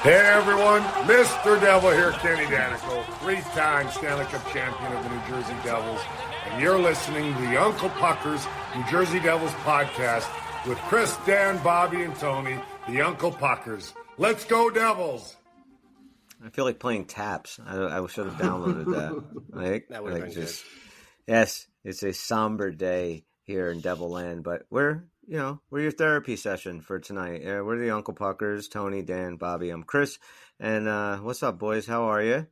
Hey everyone, Mr. Devil here, Kenny Danico, three-time Stanley Cup champion of the New Jersey Devils, and you're listening to the Uncle Puckers New Jersey Devils podcast with Chris, Dan, Bobby, and Tony, the Uncle Puckers. Let's go Devils! I feel like playing taps. I should have downloaded that. That would have been good. Yes, it's a somber day here in Devil Land, but we're your therapy session for tonight. We're the Uncle Puckers, Tony, Dan, Bobby. I'm Chris. And what's up, boys? How are you?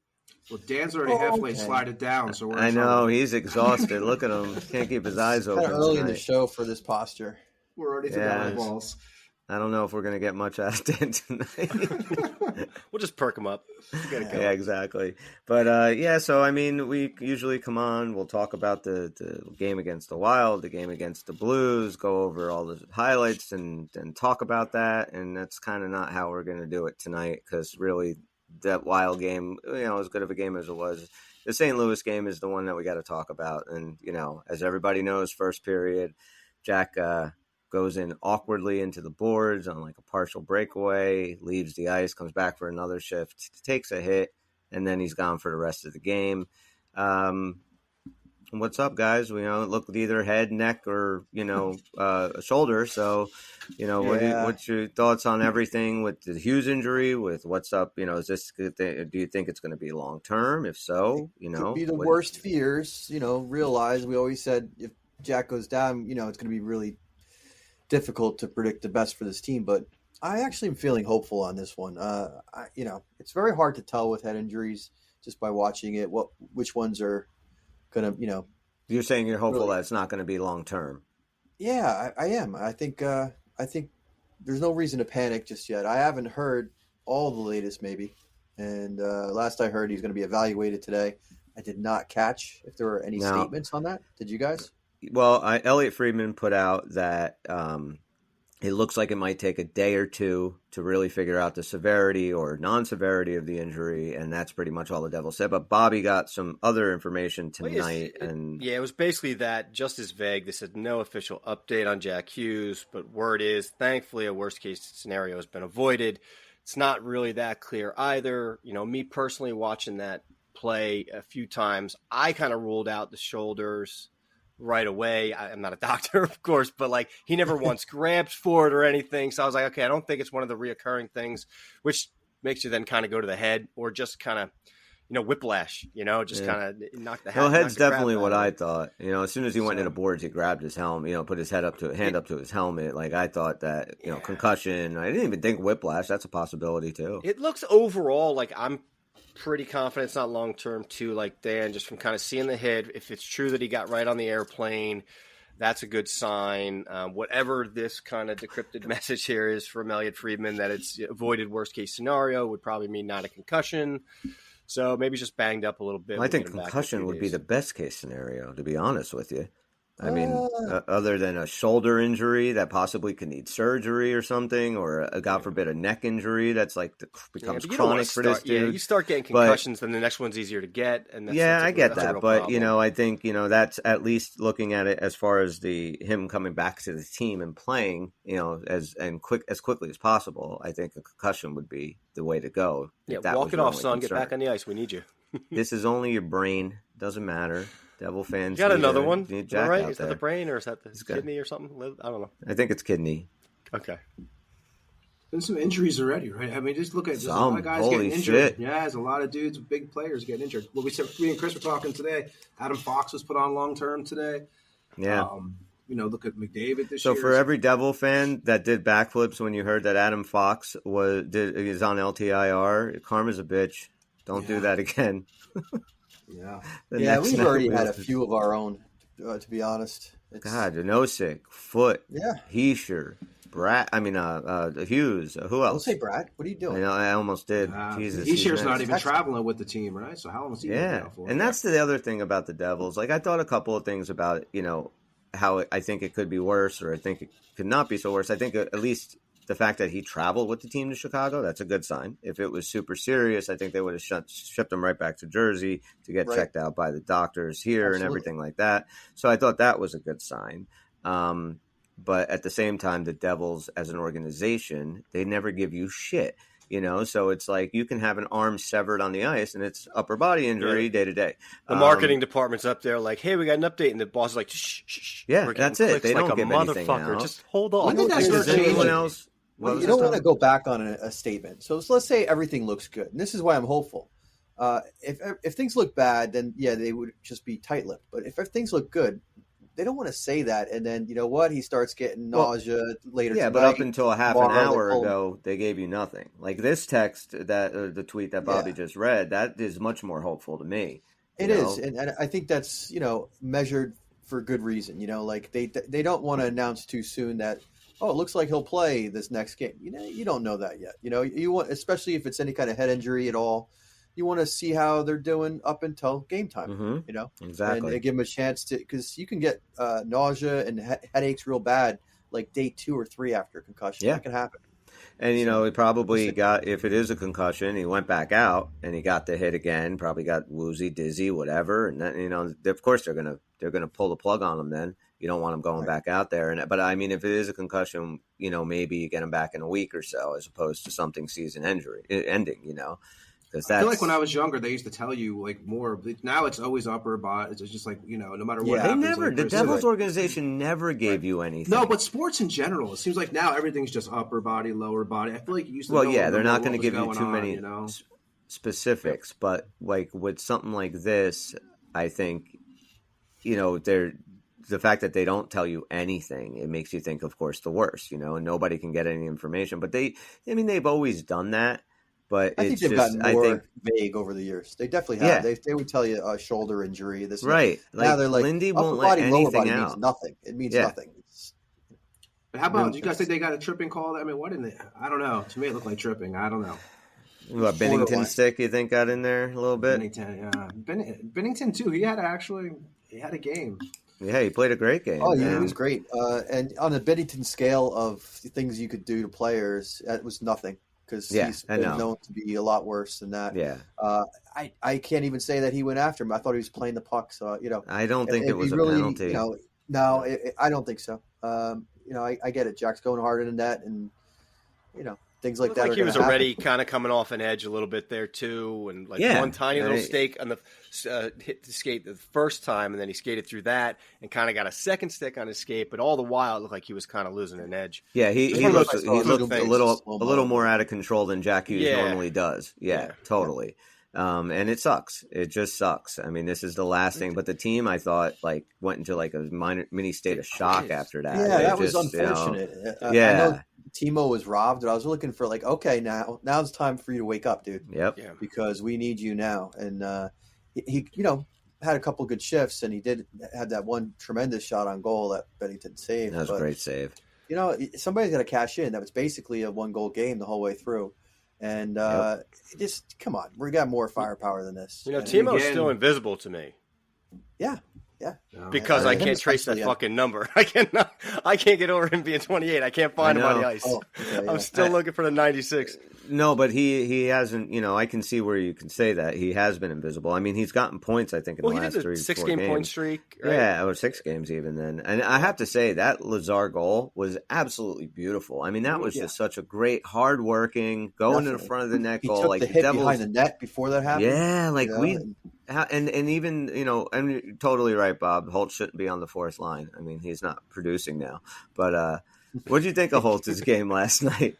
Well, Dan's already halfway slided down, so I know he's exhausted. Look at him; can't keep his eyes open. Kind of early in the tonight. show for this posture. We're already through the eyeballs. I don't know if we're gonna get much out of Dan tonight. We'll just perk him up. Go. Yeah, exactly. But so I mean, we usually come on. We'll talk about the game against the Wild, the game against the Blues, go over all the highlights and talk about that. And that's kind of not how we're going to do it tonight, because really that Wild game, as good of a game as it was, the St. Louis game is the one that we got to talk about. And as everybody knows, first period, Jack goes in awkwardly into the boards on like a partial breakaway, leaves the ice, comes back for another shift, takes a hit, and then he's gone for the rest of the game. What's up, guys? We it looked either head, neck, or a shoulder. So, what's your thoughts on everything with the Hughes injury? With what's up? Is this? Do you think it's going to be long term? If so, could be the worst fears. Realize we always said if Jack goes down, it's going to be really difficult to predict the best for this team, but I actually am feeling hopeful on this one. It's very hard to tell with head injuries just by watching it which ones are going to, You're saying you're hopeful really, that it's not going to be long term. Yeah, I am. I think there's no reason to panic just yet. I haven't heard all the latest, maybe, and last I heard he's going to be evaluated today. I did not catch if there were any statements on that. Did you guys? Well, Elliot Friedman put out that it looks like it might take a day or two to really figure out the severity or non-severity of the injury, and that's pretty much all the Devils said. But Bobby got some other information tonight. It was basically that, just as vague. They said no official update on Jack Hughes, but word is, thankfully, a worst-case scenario has been avoided. It's not really that clear either. Me personally watching that play a few times, I kind of ruled out the shoulders right away. I'm not a doctor, of course, but he never once grabbed for it or anything. So I was like, okay, I don't think it's one of the reoccurring things, which makes you then kind of go to the head or just kind of, whiplash, just kind of knock the head. Well, head's definitely what I thought. As soon as he went into boards, he grabbed his helmet, put his hand up to his helmet. I thought that, concussion. I didn't even think whiplash. That's a possibility too. It looks overall like I'm pretty confident it's not long-term too, like Dan, just from kind of seeing the hit. If it's true that he got right on the airplane, that's a good sign. Whatever this kind of decrypted message here is from Elliot Friedman, that it's avoided worst-case scenario, would probably mean not a concussion. So maybe just banged up a little bit. Well, I think concussion would be the best-case scenario, to be honest with you. I mean, other than a shoulder injury that possibly could need surgery or something, or God forbid a neck injury that's becomes chronic for this dude. Yeah, you start getting concussions, then the next one's easier to get. And I get that, but I think that's at least looking at it as far as him coming back to the team and playing, as quickly as possible. I think a concussion would be the way to go. Yeah, walk it off, son. Get back on the ice. We need you. This is only your brain. Doesn't matter. Devil fans. You got another one? Jack all right? Is that the brain or is that the kidney or something? I don't know. I think it's kidney. Okay. There's some injuries already, right? I mean, just look at there's a lot of guys Holy getting injured. Shit. Yeah, there's a lot of dudes, big players getting injured. Well, me and Chris were talking today. Adam Fox was put on long term today. Yeah. Look at McDavid this year. So for every Devil fan that did backflips when you heard that Adam Fox is on LTIR, karma's a bitch. Don't do that again. We've already had a few of our own, to be honest. God, Janosik, Foot, Heischer, Brat. Hughes. Who else? Don't say Brat. What are you doing? I almost did. Jesus, Heischer's not even traveling with the team, right? So how long was he out for? And that's the other thing about the Devils. I thought a couple of things about how I think it could be worse, or I think it could not be so worse. I think at least the fact that he traveled with the team to Chicago, that's a good sign. If it was super serious, I think they would have shipped him right back to Jersey to get checked out by the doctors here and everything like that. So I thought that was a good sign. but at the same time, the Devils as an organization, they never give you shit. So it's like you can have an arm severed on the ice and it's upper body injury day to day. The marketing department's up there like, hey, we got an update. And the boss is like, shh, shh, shh. Yeah, that's it. They don't give anything out. Just hold on. When did that start Does anyone changing? else? Well, you don't want to go back on a statement. So let's say everything looks good. And this is why I'm hopeful. If things look bad, then yeah, they would just be tight-lipped. But if things look good, they don't want to say that. And then, you know what? He starts getting nausea later Yeah, tonight. but up until a half an hour tomorrow, ago, they gave you nothing. Like this text, that the tweet that Bobby just read, that is much more hopeful to me. It is. And I think that's, measured for good reason. Like they don't want to announce too soon that, oh, it looks like he'll play this next game. You don't know that yet. You want, especially if it's any kind of head injury at all, you want to see how they're doing up until game time. Exactly, and give them a chance to, because you can get nausea and headaches real bad like day 2 or 3 after a concussion. Yeah, that can happen. And he probably got, if it is a concussion, he went back out and he got the hit again. Probably got woozy, dizzy, whatever. And then, of course they're gonna pull the plug on him. Then you don't want him going back out there. But I mean, if it is a concussion, maybe you get him back in a week or so, as opposed to something season ending. I feel like when I was younger, they used to tell you like more. Now it's always upper body. It's just like, no matter what happens. The Devils organization never gave you anything. No, but sports in general, it seems like now everything's just upper body, lower body. I feel like you used to. Well, they're not going to give you too many specifics, but like with something like this, I think, the fact that they don't tell you anything, it makes you think, of course, the worst, and nobody can get any information. But they've always done that. But I think they've gotten more vague over the years. They definitely have. Yeah. They would tell you a shoulder injury. This right. Now they're like, Lindy upper won't body, let lower body anything means out. nothing. It means nothing. But how about, do you guys think they got a tripping call? I mean, what in the? I don't know. To me, it looked like tripping. I don't know. What, Bennington stick, you think, got in there a little bit? Bennington, yeah. Bennington, too. He had a game. Yeah, he played a great game. Oh, yeah, he was great. And on the Bennington scale of things you could do to players, it was nothing. Because he's been known to be a lot worse than that. Yeah. I can't even say that he went after him. I thought he was playing the puck. So, I don't think it was a penalty. No, I don't think so. I get it. Jack's going hard in the net and, things like that. Like he was already kind of coming off an edge a little bit there too, and one tiny little stake on the hit the skate the first time, and then he skated through that and kind of got a second stick on his skate. But all the while, it looked like he was kind of losing an edge. Yeah, he looked a little more out of control than Jack Hughes normally does. Yeah, totally. And it sucks. It just sucks. I mean, this is the last thing. But the team, I thought, went into a mini state of shock after that. Yeah, that was unfortunate. I know Timo was robbed, but I was looking for okay, now's time for you to wake up, dude. Yep. Yeah. Because we need you now. And he had a couple good shifts, and he did have that one tremendous shot on goal that Bennington saved. That was a great save. Somebody's got to cash in. That was basically a 1-goal game the whole way through. And just come on, we got more firepower than this. Timo's still invisible to me. Yeah. Because I can't trace that fucking number. I can't get over him being 28. I can't find him on the ice. Oh, okay, I'm still looking for the 96. No, but he hasn't. I can see where you can say that he has been invisible. I mean, he's gotten points. I think in the last 3 6-game point streak. Right? Yeah, or 6 games even then. And I have to say that Lazar goal was absolutely beautiful. I mean, that was just such a great, hardworking, going to the front of the net goal. Took the hit behind the net before that happened. Yeah, and even and you're totally right, Bob. Holt shouldn't be on the fourth line. I mean, he's not producing now. But what did you think of Holt's game last night?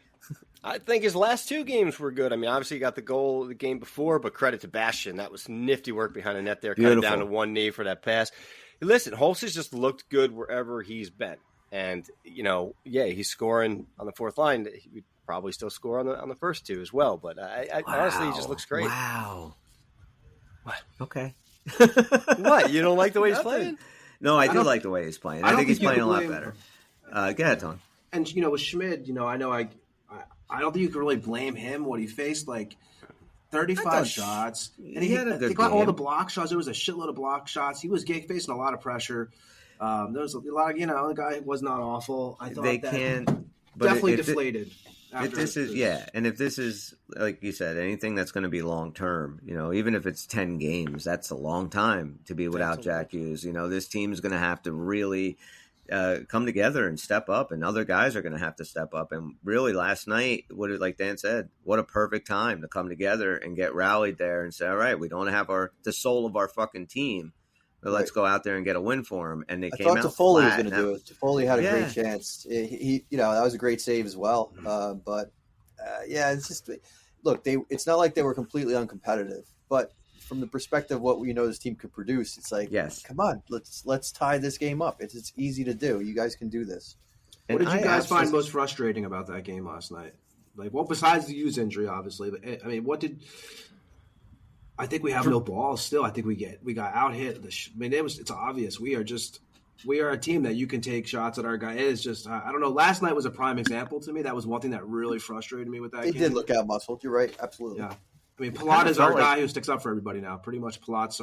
I think his last 2 games were good. I mean, obviously he got the goal the game before, but credit to Bastian. That was nifty work behind the net there, cutting down to one knee for that pass. Listen, Holtz has just looked good wherever he's been. And, he's scoring on the fourth line. He would probably still score on the first 2 as well. But honestly, he just looks great. Wow. What? Okay. What? You don't like the way he's playing? No, I do like the way he's playing. I think he's playing a lot better. Go ahead, Tom. And, with Schmid, I don't think you can really blame him what he faced, 35 shots. And he got all the block shots. There was a shitload of block shots. He was facing a lot of pressure. There was a lot of, the guy was not awful. I thought definitely deflated. And if this is, like you said, anything that's going to be long term, even if it's 10 games, that's a long time to be without Jack Hughes. This team is going to have to really come together and step up, and other guys are going to have to step up. And really, last night, like Dan said, what a perfect time to come together and get rallied there and say, all right, we don't have the soul of our fucking team. But let's go out there and get a win for them. And they came out flat. I thought Toffoli was going to do it. Toffoli had a great chance. He that was a great save as well. But it's just look. It's not like they were completely uncompetitive, but from the perspective of what we know this team could produce, it's like, come on, let's tie this game up. It's easy to do. You guys can do this. What did you guys find most frustrating about that game last night? Like, well, besides the Hughes injury, obviously, but I mean, I think we have no balls still. I think we got out hit. It's obvious. We are a team that you can take shots at our guy. It is just, I don't know. Last night was a prime example to me. That was one thing that really frustrated me with that game. They did look out muscled. You're right. Absolutely. Yeah. I mean, Palat is our guy who sticks up for everybody now. Pretty much Palat's,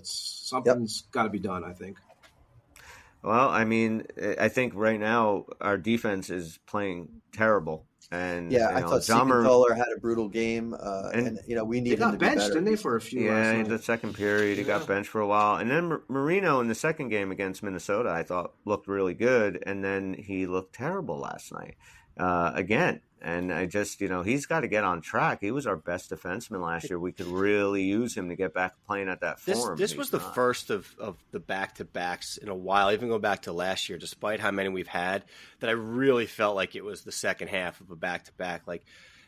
something's got to be done, I think. Well, I mean, I think right now our defense is playing terrible. And I thought Siegenthaler had a brutal game, and we need him to be better. They got benched, didn't they, for a few? Yeah, in the second period, he got benched for a while, and then Marino in the second game against Minnesota, I thought looked really good, and then he looked terrible last night again. And I just, he's got to get on track. He was our best defenseman last year. We could really use him to get back playing at that form. This was the first of the back-to-backs in a while, even going back to last year, despite how many we've had, that I really felt like it was the second half of a back-to-back. Like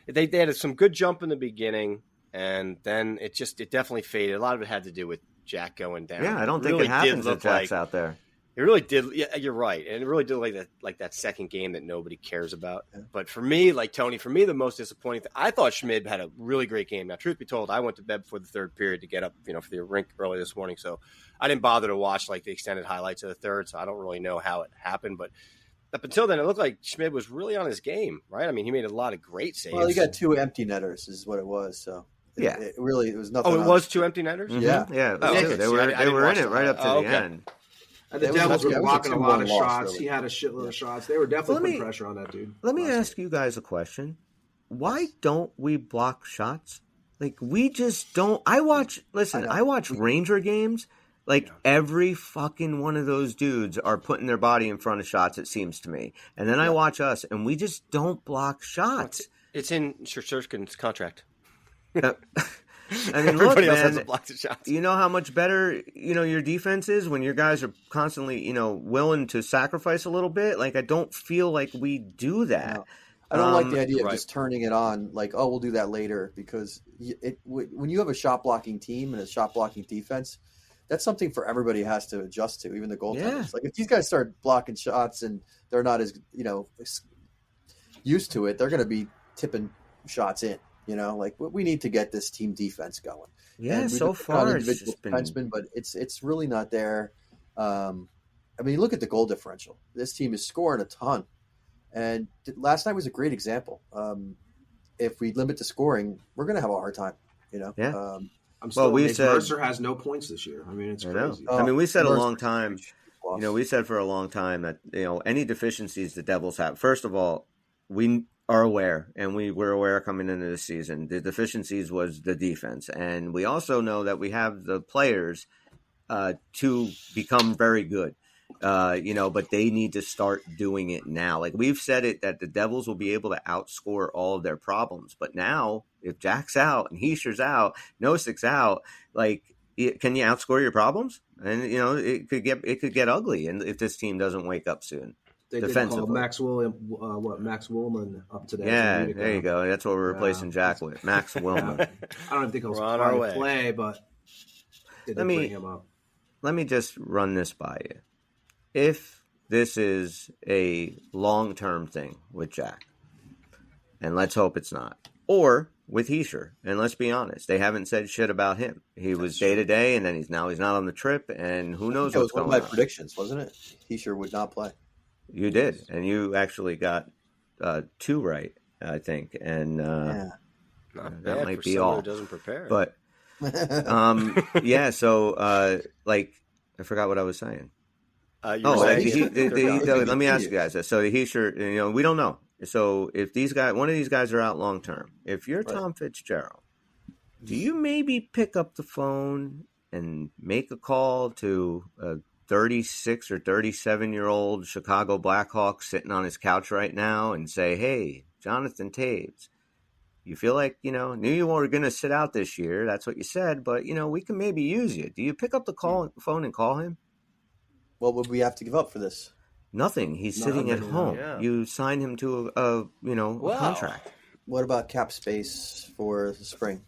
they had some good jump in the beginning, and then it definitely faded. A lot of it had to do with Jack going down. Yeah, I don't think it happens if Jack's out there. It really did. Yeah, you're right. And it really did like that second game that nobody cares about. Yeah. But for me, like Tony, the most disappointing thing, I thought Schmid had a really great game. Now, truth be told, I went to bed before the third period to get up, for the rink early this morning. So I didn't bother to watch like the extended highlights of the third. So I don't really know how it happened. But up until then, it looked like Schmid was really on his game, right? I mean, he made a lot of great saves. Well, he got 2 empty netters is what it was. So it was nothing. Oh, it was 2 empty netters? Mm-hmm. Yeah. They were in it right up to the end. And the Devils were blocking a lot of shots. Really. He had a shitload of shots. They were definitely putting pressure on that dude. Let me ask you guys a question. Why don't we block shots? Like, we just don't. I watch Ranger games. Like, every fucking one of those dudes are putting their body in front of shots, it seems to me. And then I watch us, and we just don't block shots. It's in Shesterkin's contract. I mean, everybody else has to block the shots. You know how much better, your defense is when your guys are constantly, willing to sacrifice a little bit? Like, I don't feel like we do that. No. I don't like the idea of just turning it on, like, oh, we'll do that later, because when you have a shot-blocking team and a shot-blocking defense, that's something for everybody has to adjust to, even the goaltenders. Yeah. Like, if these guys start blocking shots and they're not as, used to it, they're going to be tipping shots in. Like, we need to get this team defense going. Yeah, so far it's just been... but it's really not there. I mean, look at the goal differential. This team is scoring a ton, and last night was a great example. If we limit the scoring, we're going to have a hard time. Yeah. Mercer has no points this year. I mean, it's crazy. I mean, we said a long time. We said for a long time that any deficiencies the Devils have. First of all, we are aware, and we were aware coming into the season. The deficiencies was the defense, and we also know that we have the players to become very good. But they need to start doing it now. Like, we've said it that the Devils will be able to outscore all of their problems. But now, if Jack's out and Hischier's out, Nosik's out, like, can you outscore your problems? And it could get ugly, and if this team doesn't wake up soon. They did call Max Willman up today. Yeah, there you go. That's what we're replacing Jack with, Max Willman. I don't think he'll play, but they did bring him up. Let me just run this by you. If this is a long-term thing with Jack, and let's hope it's not, or with Hischier, and let's be honest, they haven't said shit about him. He was day-to-day, and then he's not on the trip, and who knows what's going on. It was one of my predictions, wasn't it? Hischier would not play. You did, and you actually got 2 right, I think, and that might be all. Who doesn't prepare, but So I forgot what I was saying. Let me ask you guys this. So Hischier, we don't know. So if one of these guys are out long term, if you're Tom Fitzgerald, do you maybe pick up the phone and make a call to a 36 or 37-year-old Chicago Blackhawk sitting on his couch right now and say, hey, Jonathan Taves, you feel like, knew you were going to sit out this year. That's what you said, but, we can maybe use you. Do you pick up the phone and call him? What would we have to give up for this? Nothing. He's sitting at home. Yeah. You sign him to a contract. What about cap space for the spring?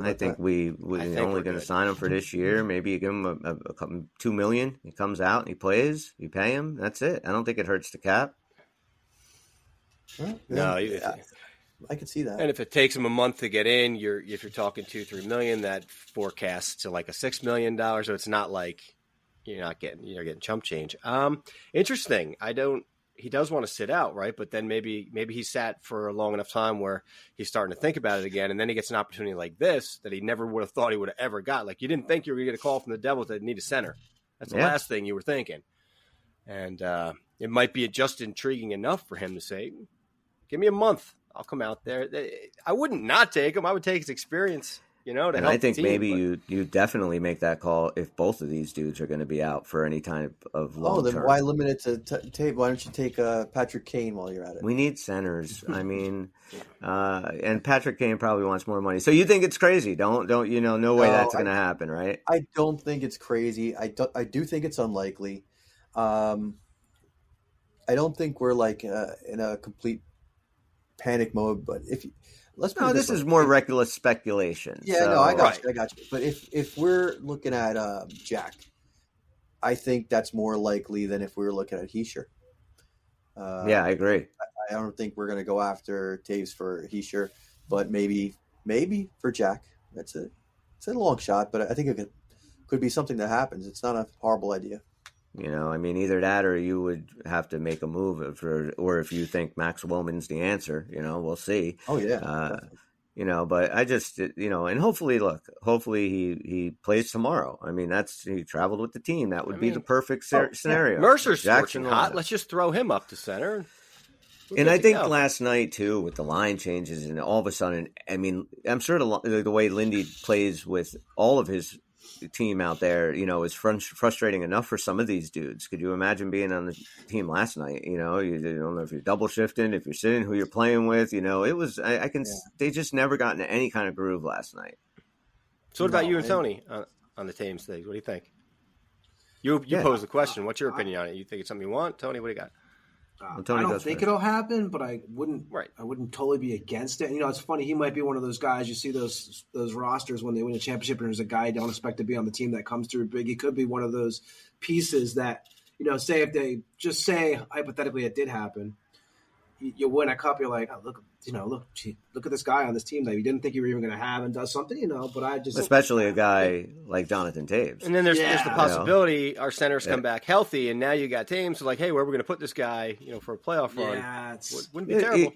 I think we're only going to sign him for this year. Maybe you give him a $2 million. He comes out and he plays. You pay him. That's it. I don't think it hurts the cap. No, I can see that. And if it takes him a month to get in, if you're talking $2-3 million, that forecasts to like a $6 million. So it's not like you're getting chump change. Interesting. He does want to sit out, right? But then maybe he sat for a long enough time where he's starting to think about it again, and then he gets an opportunity like this that he never would have thought he would have ever got. Like, you didn't think you were going to get a call from the Devils that need a center. That's the last thing you were thinking. And it might be just intriguing enough for him to say, give me a month. I'll come out there. I wouldn't not take him. I would take his experience. To and help I think the team, maybe you definitely make that call if both of these dudes are going to be out for any time of long term. Then why limit it to Taves? Why don't you take Patrick Kane while you're at it? We need centers. I mean, and Patrick Kane probably wants more money. So you think it's crazy? Don't no way that's going to happen, right? I don't think it's crazy. I do think it's unlikely. I don't think we're like in a complete panic mode, but this is more reckless speculation. Yeah, so. No, I got you. But if we're looking at Jack, I think that's more likely than if we were looking at Heischer. I agree. I don't think we're going to go after Taves for Heischer, but maybe for Jack. It's a long shot, but I think it could be something that happens. It's not a horrible idea. Either that or you would have to make a move or if you think Max Wilman's the answer, we'll see. Oh, yeah. But I just, and hopefully he plays tomorrow. He traveled with the team. That would be the perfect scenario. Mercer's scorching hot. Let's just throw him up to center. And I think last night, too, with the line changes and all of a sudden, I'm sure the way Lindy plays with all of his team out there, is frustrating enough for some of these dudes. Could you imagine being on the team last night? You don't know if you're double shifting, if you're sitting, who you're playing with. It was they just never got into any kind of groove last night. So what about you and Tony on the Taves thing? What do you think? You posed the question. What's your opinion on it? You think it's something you want, Tony? What do you got? I don't think it'll happen, but I wouldn't totally be against it. It's funny. He might be one of those guys. You see those rosters when they win a championship, and there's a guy you don't expect to be on the team that comes through big. He could be one of those pieces that say if they just say hypothetically it did happen, you win a cup. You're like, oh, look at this guy on this team that you didn't think you were even going to have and does something. But I just especially a guy like Jonathan Taves. And then there's the possibility our centers come back healthy, and now you got Taves. So like, hey, where are we going to put this guy? For a playoff run, wouldn't be terrible.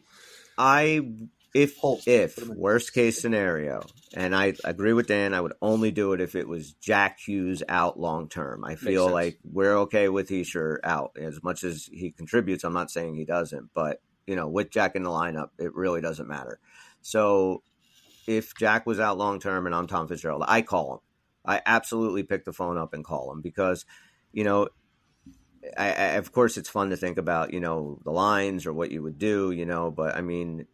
If worst case scenario, and I agree with Dan, I would only do it if it was Jack Hughes out long term. I feel like we're okay with Heischer out as much as he contributes. I'm not saying he doesn't, but with Jack in the lineup, it really doesn't matter. So if Jack was out long term and I'm Tom Fitzgerald, I call him. I absolutely pick the phone up and call him because, I of course it's fun to think about, the lines or what you would do, but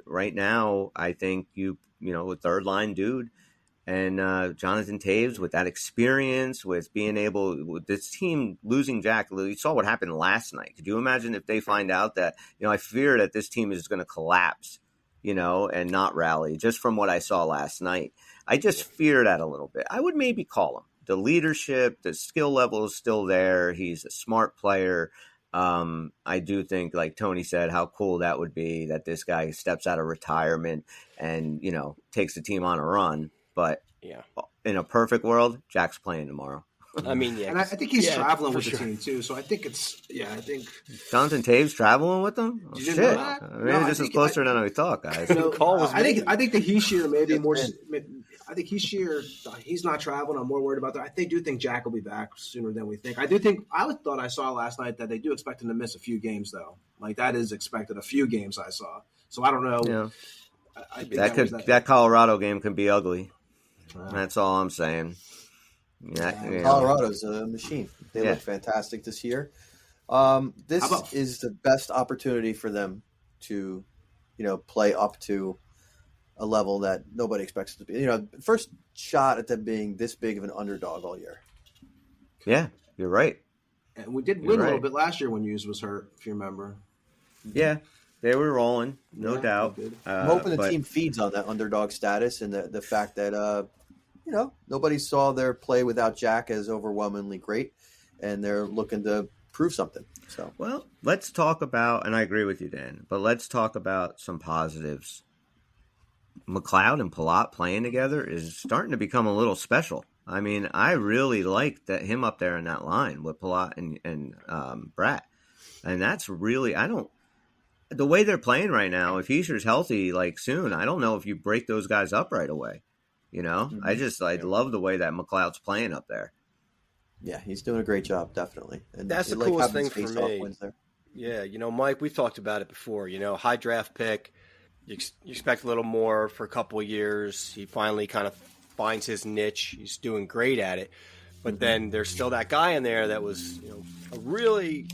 right now I think a third line dude and Jonathan Taves with that experience, with being able, with this team losing Jack, you saw what happened last night. Could you imagine if they find out that, I fear that this team is going to collapse, and not rally just from what I saw last night. I just fear that a little bit. I would maybe call him. The leadership, the skill level is still there. He's a smart player. I do think, like Tony said, how cool that would be that this guy steps out of retirement and, takes the team on a run. But in a perfect world, Jack's playing tomorrow. And I think he's traveling with the team too. So I think Jonathan Taves traveling with them. Oh, shit! Maybe this is closer than we thought, guys. I think the Heischer maybe more. I think he's not traveling. I'm more worried about that. I do think Jack will be back sooner than we think. I thought I saw last night that they do expect him to miss a few games though. Like that is expected. A few games I saw. So I don't know. Yeah. That Colorado game can be ugly. That's all I'm saying. Yeah, Colorado's a machine. They look fantastic this year. This is the best opportunity for them to, play up to a level that nobody expects it to be. First shot at them being this big of an underdog all year. Yeah, you're right. And we did win a little bit last year when Hughes was hurt, if you remember. Yeah, they were rolling, no doubt. I'm hoping the team feeds on that underdog status and the fact that, nobody saw their play without Jack as overwhelmingly great, and they're looking to prove something. So, well, let's talk about, and I agree with you, Dan, but let's talk about some positives. McLeod and Palat playing together is starting to become a little special. I mean, I really like that him up there in that line with Palat and Bratt. And that's really, the way they're playing right now, if Heischer's healthy, soon, I don't know if you break those guys up right away. Mm-hmm. I love the way that McLeod's playing up there. Yeah, he's doing a great job, definitely. And that's the coolest thing for me. Yeah, Mike, we've talked about it before. High draft pick. You expect a little more for a couple of years. He finally kind of finds his niche. He's doing great at it. But then there's still that guy in there that was, a really,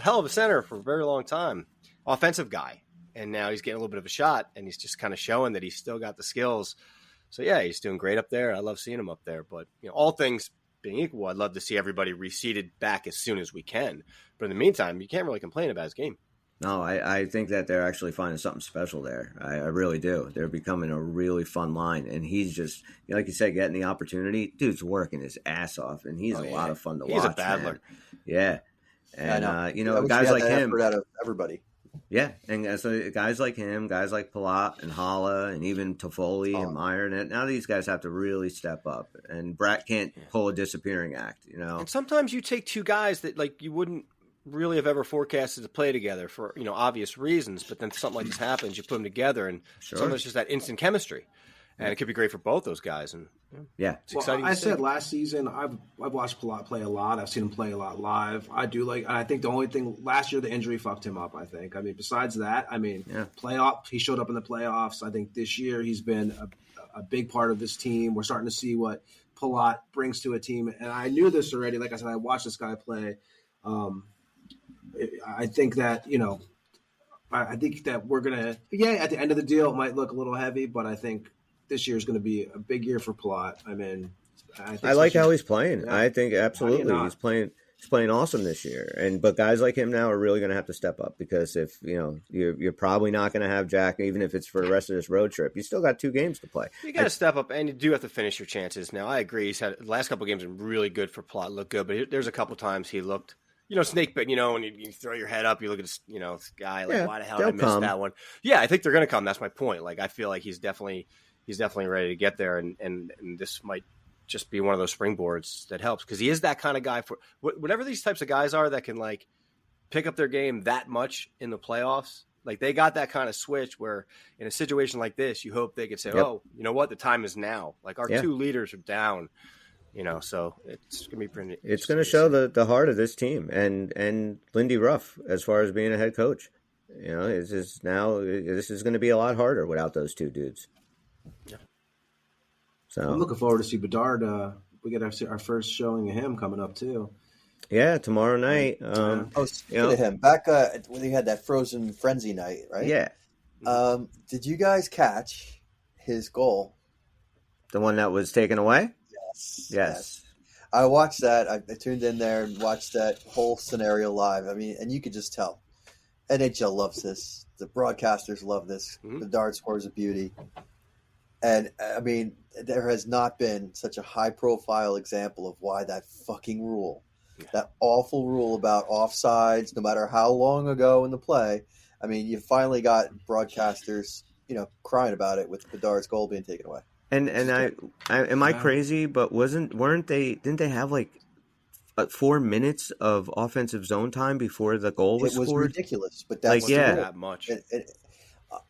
hell of a center for a very long time. Offensive guy. And now he's getting a little bit of a shot, and he's just kind of showing that he's still got the skills. So, yeah, he's doing great up there. I love seeing him up there. But, all things being equal, I'd love to see everybody reseeded back as soon as we can. But in the meantime, you can't really complain about his game. No, I think that they're actually finding something special there. I really do. They're becoming a really fun line. And he's just, like you said, getting the opportunity. Dude's working his ass off, and he's a lot of fun to watch. He's a battler. Man. Yeah. And, guys like him. Out of everybody. Yeah. And so guys like him, guys like Palat and Holla and even Toffoli and Meyer. And now these guys have to really step up. And Bratt can't pull a disappearing act, And sometimes you take two guys that, you wouldn't really have ever forecasted to play together for obvious reasons, but then something like this happens, you put them together, and sometimes it's just that instant chemistry, and it could be great for both those guys. And it's exciting. I said last season I've watched Palat play a lot. I've seen him play a lot live. I do I think the only thing last year, the injury fucked him up. I think. Besides that, playoff. He showed up in the playoffs. I think this year he's been a big part of this team. We're starting to see what Palat brings to a team, and I knew this already. Like I said, I watched this guy play. I think that, I think that we're going to, at the end of the deal, it might look a little heavy, but I think this year is going to be a big year for Palat. I like how he's playing. Yeah. I think absolutely he's playing awesome this year. But guys like him now are really going to have to step up, because if, you're probably not going to have Jack, even if it's for the rest of this road trip, you still got 2 games to play. You got to step up, and you do have to finish your chances. Now, I agree. He's had the last couple of games been really good for Palat, look good, but there's a couple times he looked, snake bit, when you throw your head up, you look at this, this guy, why the hell did I miss that one? Yeah, I think they're going to come. That's my point. I feel like he's definitely ready to get there, and this might just be one of those springboards that helps, because he is that kind of guy for whatever these types of guys are that can pick up their game that much in the playoffs. They got that kind of switch where in a situation like this, you hope they could say, oh, you know what, the time is now. Our 2 leaders are down. So it's going to be pretty. It's going to show the heart of this team and Lindy Ruff as far as being a head coach. This is going to be a lot harder without those 2 dudes. Yeah. So I'm looking forward to see Bedard. We get our first showing of him coming up too. Yeah, tomorrow night. Speaking of him, back when he had that Frozen Frenzy night, right? Yeah. Did you guys catch his goal? The one that was taken away? Yes. I watched that. I tuned in there and watched that whole scenario live. And you could just tell. NHL loves this. The broadcasters love this. Mm-hmm. The dart scores a beauty. And, there has not been such a high-profile example of why that fucking rule, that awful rule about offsides, no matter how long ago in the play, you finally got broadcasters, crying about it with Bedard's goal being taken away. And I am I crazy? But didn't they have 4 minutes of offensive zone time before the goal was scored? It was ridiculous, but that wasn't that much.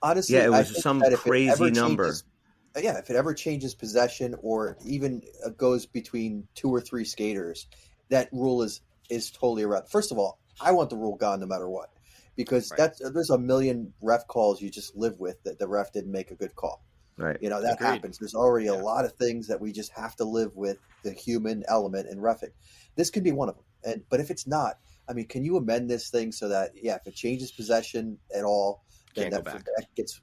Honestly, it was some crazy number. If it ever changes possession or even goes between 2 or 3 skaters, that rule is totally irrelevant. First of all, I want the rule gone no matter what, because there's a million ref calls you just live with that the ref didn't make a good call. Right. You know, that Agreed. happens. There's already a lot of things that we just have to live with the human element in reffing. This could be one of them. But if it's not, I mean, can you amend this thing so that, if it changes possession at all, then Can't go back. that gets,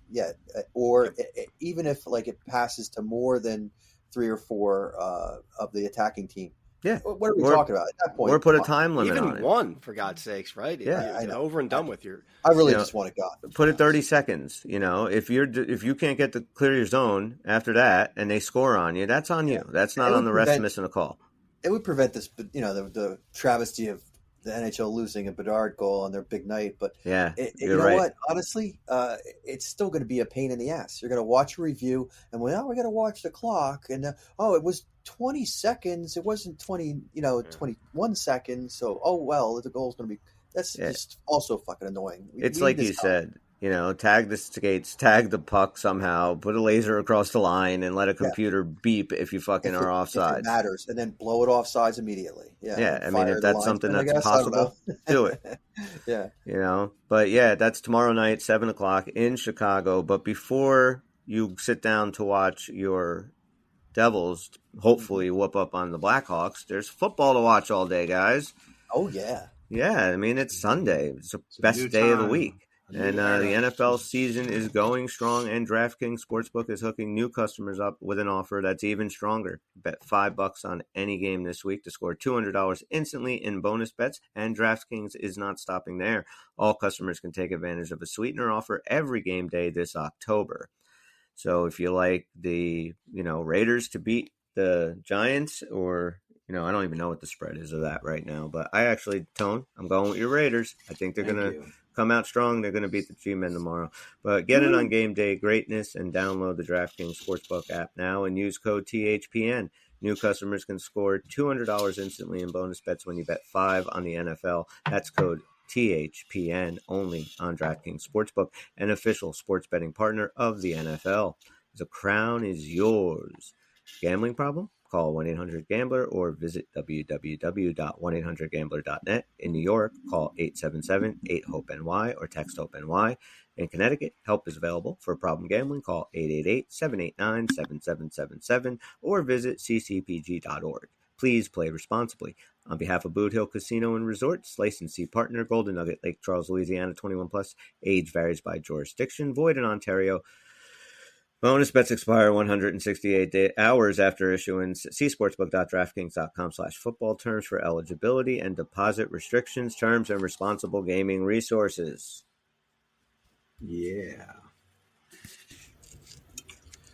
or even if like it passes to more than 3 or 4 of the attacking team. Yeah. What are we talking about at that point? Or put a time limit Even on it. one, for God's sakes, right? Yeah. Get over and done with your. I really just want it gone. Put it 30 seconds. You know, if you can't get to clear your zone after that and they score on you, that's on you. That's not on the refs missing a call. It would prevent this, the travesty of the NHL losing a Bedard goal on their big night. But you know what? Honestly, it's still going to be a pain in the ass. You're going to watch a review and we're going to watch the clock. And it was 20 seconds. It wasn't 21 seconds. So, the goal's going to be. That's just also fucking annoying. It's like you said. You know, tag the skates, tag the puck somehow, put a laser across the line, and let a computer beep if you fucking are offsides. It matters, and then blow it offsides immediately. Yeah. I mean, if that's something that's possible, do it. Yeah. You know, but that's tomorrow night, 7:00 in Chicago. But before you sit down to watch your Devils, hopefully whoop up on the Blackhawks, there's football to watch all day, guys. Oh, yeah. Yeah, I mean, it's Sunday. It's the best day of the week. And the NFL season is going strong, and DraftKings Sportsbook is hooking new customers up with an offer that's even stronger. Bet $5 on any game this week to score $200 instantly in bonus bets, and DraftKings is not stopping there. All customers can take advantage of a sweetener offer every game day this October. So if you like the Raiders to beat the Giants, or I don't even know what the spread is of that right now, but I actually, Tone, I'm going with your Raiders. I think they're going to come out strong. They're going to beat the G-Men tomorrow. But get it on game day greatness and download the DraftKings Sportsbook app now and use code THPN. New customers can score $200 instantly in bonus bets when you bet $5 on the NFL. That's code THPN only on DraftKings Sportsbook, an official sports betting partner of the NFL. The crown is yours. Gambling problem? Call 1-800-GAMBLER or visit www.1800gambler.net. In New York, call 877-8-HOPE-NY or text HOPE-NY. In Connecticut, help is available for problem gambling. Call 888-789-7777 or visit ccpg.org. Please play responsibly. On behalf of Boot Hill Casino and Resorts, licensee partner, Golden Nugget, Lake Charles, Louisiana, 21+. Age varies by jurisdiction. Void in Ontario. Bonus bets expire 168 hours after issuance. See sportsbook.draftkings.com/football terms for eligibility and deposit restrictions, terms, and responsible gaming resources. Yeah.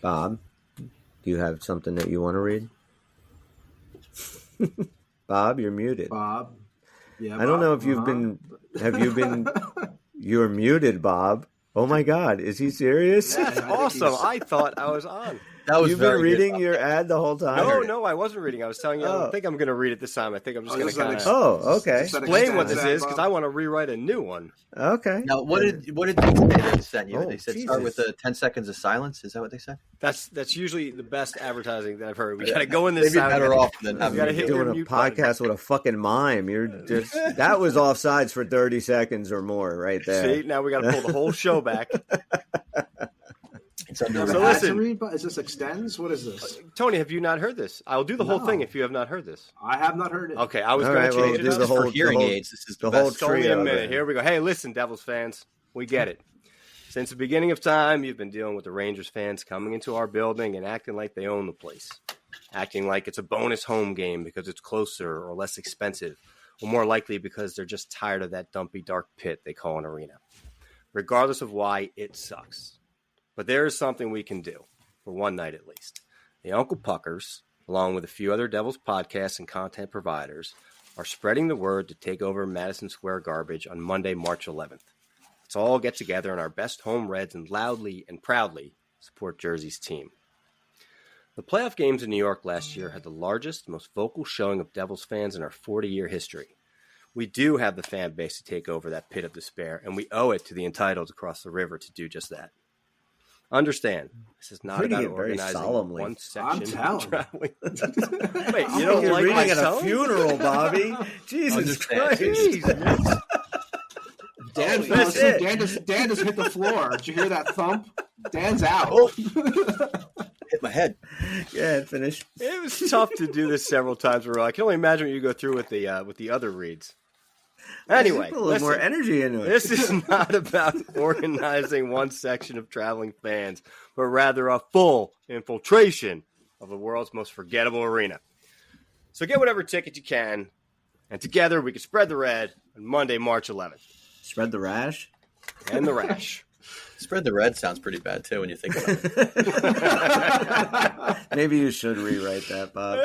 Bob, do you have something that you want to read? Bob, you're muted. Bob. Yeah. I don't know if you've been. Have you been? You're muted, Bob. Oh my God, is he serious? That's awesome. I thought I was on. You've been reading your ad the whole time? No, I wasn't reading. I was telling you, I don't think I'm going to read it this time. I think I'm just going to kind of okay. explain what this is, because I want to rewrite a new one. Okay. Now, what did they say they sent you? They said Jesus. start with the 10 seconds of silence. Is that what they said? That's usually the best advertising that I've heard. We got to go in this. Maybe better off than having You're doing a podcast with a fucking mime. You're just that was offsides for 30 seconds or more right there. See, now we got to pull the whole show back. So listen, is this extends? What is this? Tony, have you not heard this? I'll do the whole thing if you have not heard this. I have not heard it. Okay, I was going to change it. This is for hearing aids. This is the whole It's only a trio. minute. Here we go. Hey, listen, Devils fans, we get it. Since the beginning of time, you've been dealing with the Rangers fans coming into our building and acting like they own the place, acting like it's a bonus home game because it's closer or less expensive, or more likely because they're just tired of that dumpy, dark pit they call an arena. Regardless of why, it sucks. But there is something we can do, for one night at least. The Uncle Puckers, along with a few other Devils podcasts and content providers, are spreading the word to take over Madison Square Garbage on Monday, March 11th. Let's all get together in our best home Reds and loudly and proudly support Jersey's team. The playoff games in New York last year had the largest, most vocal showing of Devils fans in our 40-year history. We do have the fan base to take over that pit of despair, and we owe it to the entitled across the river to do just that. Understand, this is not about organizing one section. I'm telling. Wait, you don't like my reading at tone? a funeral, Bobby? Jesus Christ! Dan just hit the floor. Did you hear that thump? Dan's out. Oh. Hit my head. Yeah, finish. It was tough to do this several times in a row. I can only imagine what you go through with the other reads. Anyway, put a little more energy into it. This is not about organizing one section of traveling fans, but rather a full infiltration of the world's most forgettable arena. So get whatever ticket you can, and together we can spread the red on Monday, March 11th. Spread the rash? And the rash. Spread the red sounds pretty bad, too, when you think about it. Maybe you should rewrite that, Bob.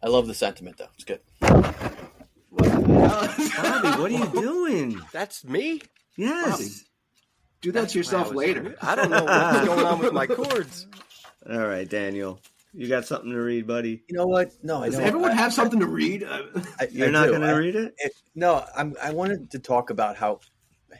I love the sentiment, though. It's good. Bobby, what are you doing? That's me? Yes. Bobby, do that to yourself later. I don't know what's going on with my chords. All right, Daniel. You got something to read, buddy? You know what? No, I don't. Does everyone have something to read? You're not going to read it? No, I wanted to talk about how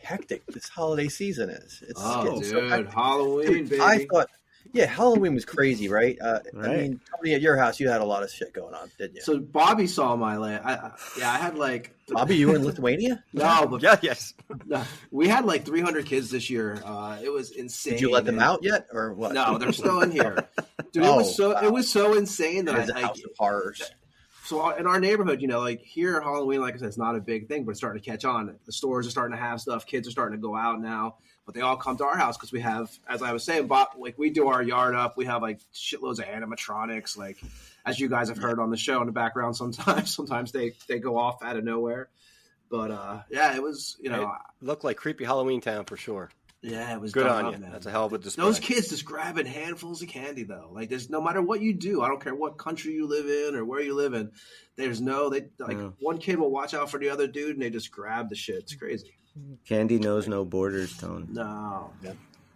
hectic this holiday season is. It's dude, so hectic. Halloween, baby. I thought, Halloween was crazy, right? Right. I mean, Tony, at your house, you had a lot of shit going on, didn't you? So Bobby saw my I had like Bobby, you were in Lithuania? no, but Yes. no, we had like 300 kids this year. It was insane. Did you let them out yet, or what? No, they're still in here. Dude, it was so insane that It is a house of horrors. So in our neighborhood, like here, Halloween, like I said, it's not a big thing, but it's starting to catch on. The stores are starting to have stuff. Kids are starting to go out now, but they all come to our house because we have, as I was saying, we do our yard up. We have like shitloads of animatronics, like as you guys have heard on the show in the background. Sometimes they go off out of nowhere, but it was It looked like creepy Halloween town for sure. Yeah, it was good on up, you. Man. That's a hell of a display. Those kids just grabbing handfuls of candy though. Like there's no matter what you do, I don't care what country you live in or where you live in. One kid will watch out for the other dude and they just grab the shit. It's crazy. Candy knows no borders, Tone. No. Yeah.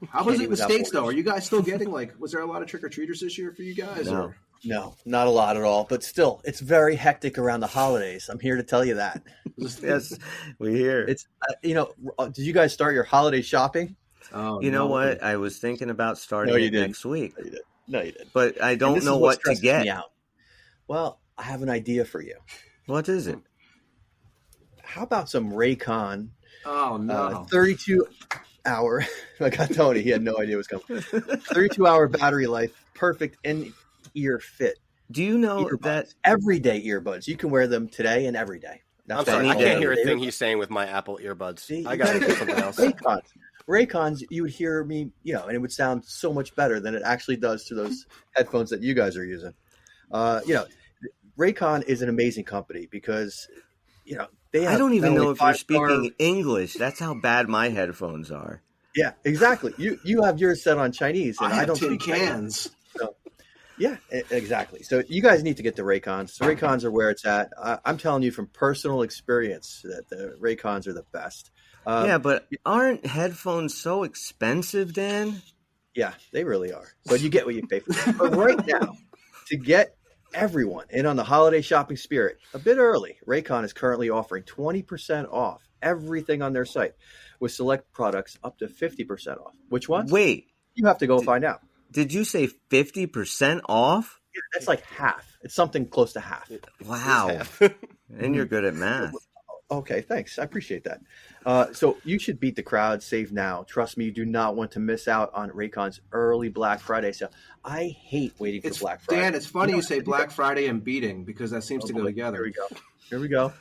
How was it in the States though? Are you guys still getting was there a lot of trick or treaters this year for you guys? No. No, not a lot at all. But still, it's very hectic around the holidays. I'm here to tell you that. Yes, we hear. It's did you guys start your holiday shopping? Oh, you know what? I was thinking about starting it next week. No, you didn't. But I don't know what to get. Well, I have an idea for you. What is it? How about some Raycon? Oh no! 32-hour. I got Tony. He had no idea what was coming. 32-hour battery life, perfect in-ear fit. Do you know earbuds. that everyday earbuds? You can wear them today and every day. I'm sorry, I can't hear a thing he's saying with my Apple earbuds. See, I got to get something else. Raycons, you would hear me, and it would sound so much better than it actually does to those headphones that you guys are using. Raycon is an amazing company because, they have. I don't even know if you're speaking English. That's how bad my headphones are. Yeah, exactly. You have yours set on Chinese, and I don't tin speak cans. So, yeah, exactly. So you guys need to get the Raycons. The Raycons are where it's at. I'm telling you from personal experience that the Raycons are the best. Yeah, but aren't headphones so expensive, Dan? Yeah, they really are. But you get what you pay for. But right now, to get everyone in on the holiday shopping spirit a bit early, Raycon is currently offering 20% off everything on their site with select products up to 50% off. Which ones? Wait. You have to go find out. Did you say 50% off? Yeah, that's like half. It's something close to half. Wow. And you're good at math. Okay, thanks. I appreciate that. So you should beat the crowd. Save now. Trust me, you do not want to miss out on Raycon's early Black Friday sale. I hate waiting for Black Friday. Dan, it's funny you say Black Friday and beating because that seems to go together. Here we go.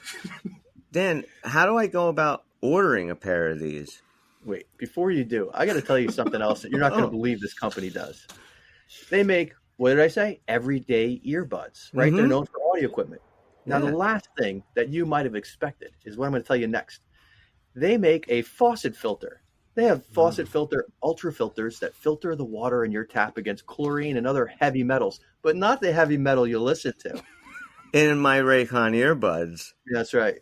Dan, how do I go about ordering a pair of these? Wait, before you do, I got to tell you something else that you're not going to believe this company does. They make, what did I say? Everyday earbuds, right? Mm-hmm. They're known for audio equipment. Now, the last thing that you might have expected is what I'm going to tell you next. They make a faucet filter. They have faucet filter ultra filters that filter the water in your tap against chlorine and other heavy metals, but not the heavy metal you listen to. In my Raycon earbuds. That's right.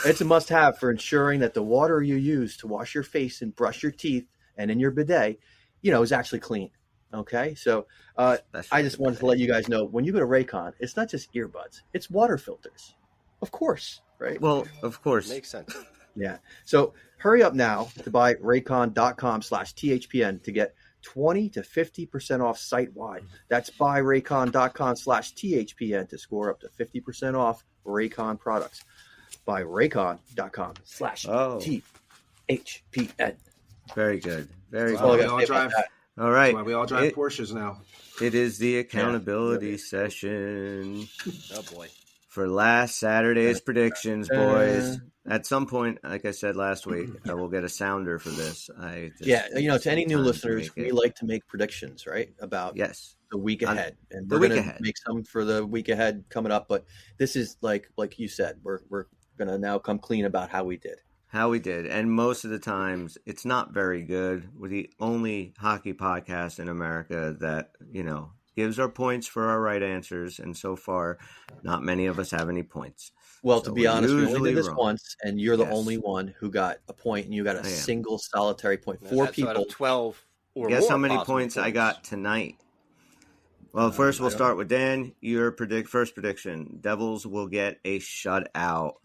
It's a must-have for ensuring that the water you use to wash your face and brush your teeth and in your bidet, is actually clean. Okay, so I just wanted to let you guys know, when you go to Raycon, it's not just earbuds. It's water filters. Of course, right? Well, of course. Makes sense. Yeah. So hurry up now to buy raycon.com/THPN to get 20 to 50% off site-wide. That's buyraycon.com/THPN to score up to 50% off Raycon products. Buy raycon.com/T. HPN. Very good. Very Wow, good. All right. That's why we all drive Porsches now. It is the accountability session. Oh, boy. For last Saturday's predictions, boys. At some point, like I said last week, I will get a sounder for this. To any new listeners, we like to make predictions, right? About the week ahead. And we're going to make some for the week ahead coming up. But this is like you said, we're going to now come clean about how we did. And most of the times it's not very good. We're the only hockey podcast in America that, gives our points for our right answers. And so far, not many of us have any points. Well, to be honest, we only did this once, and you're the only one who got a point, and you got a single solitary point. Four people. Out of 12 or Guess more how many points I got tonight? Well, first we'll start with Dan. Your first prediction. Devils will get a shutout.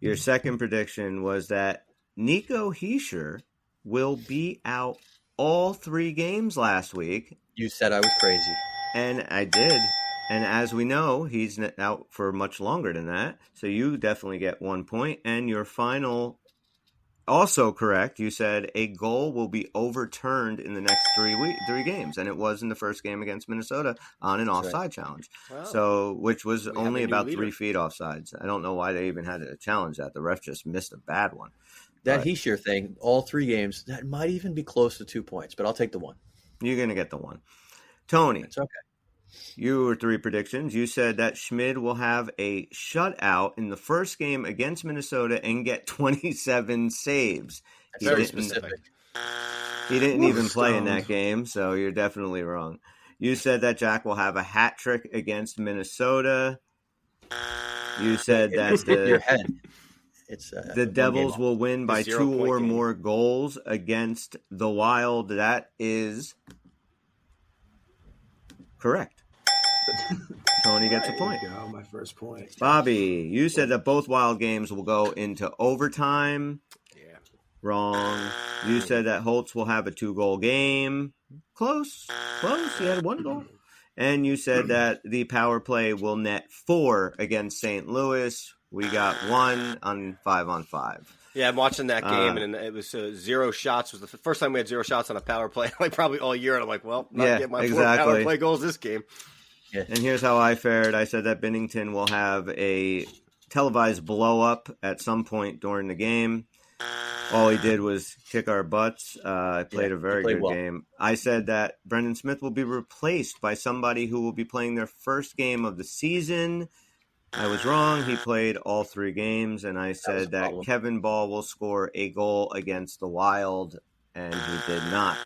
Your second prediction was that Nico Hischier will be out all 3 games last week. You said I was crazy. And I did. And as we know, he's out for much longer than that. So you definitely get 1 point. And your final, also correct. You said a goal will be overturned in the next 3 games. And it was in the first game against Minnesota on an offside challenge. Wow. So, which was only about 3 feet offsides. I don't know why they even had to challenge that. The ref just missed a bad one. That Hischier thing, all 3 games, that might even be close to 2 points, but I'll take the 1. You're going to get the 1. Tony. It's okay. You were 3 predictions. You said that Schmid will have a shutout in the first game against Minnesota and get 27 saves. That's very specific. He didn't even play in that game, so you're definitely wrong. You said that Jack will have a hat trick against Minnesota. You said that your head. The Devils will win by 2 or more goals against the Wild. That is correct. Tony gets a point. There you go, my first point. Bobby, you said that both Wild games will go into overtime. Yeah. Wrong. You said that Holtz will have a 2-goal game. Close. He had 1 goal. And you said that the power play will net 4 against St. Louis. We got 1 on 5-on-5. Yeah, I'm watching that game, and it was 0 shots. It was the first time we had 0 shots on a power play, probably all year. And I'm like, well, not getting my 4 power play goals this game. Yeah. And here's how I fared. I said that Binnington will have a televised blow-up at some point during the game. All he did was kick our butts. Played a very good game. I said that Brendan Smith will be replaced by somebody who will be playing their first game of the season. I was wrong. He played all 3 games, and I said that Kevin Ball will score a goal against the Wild, and he did not.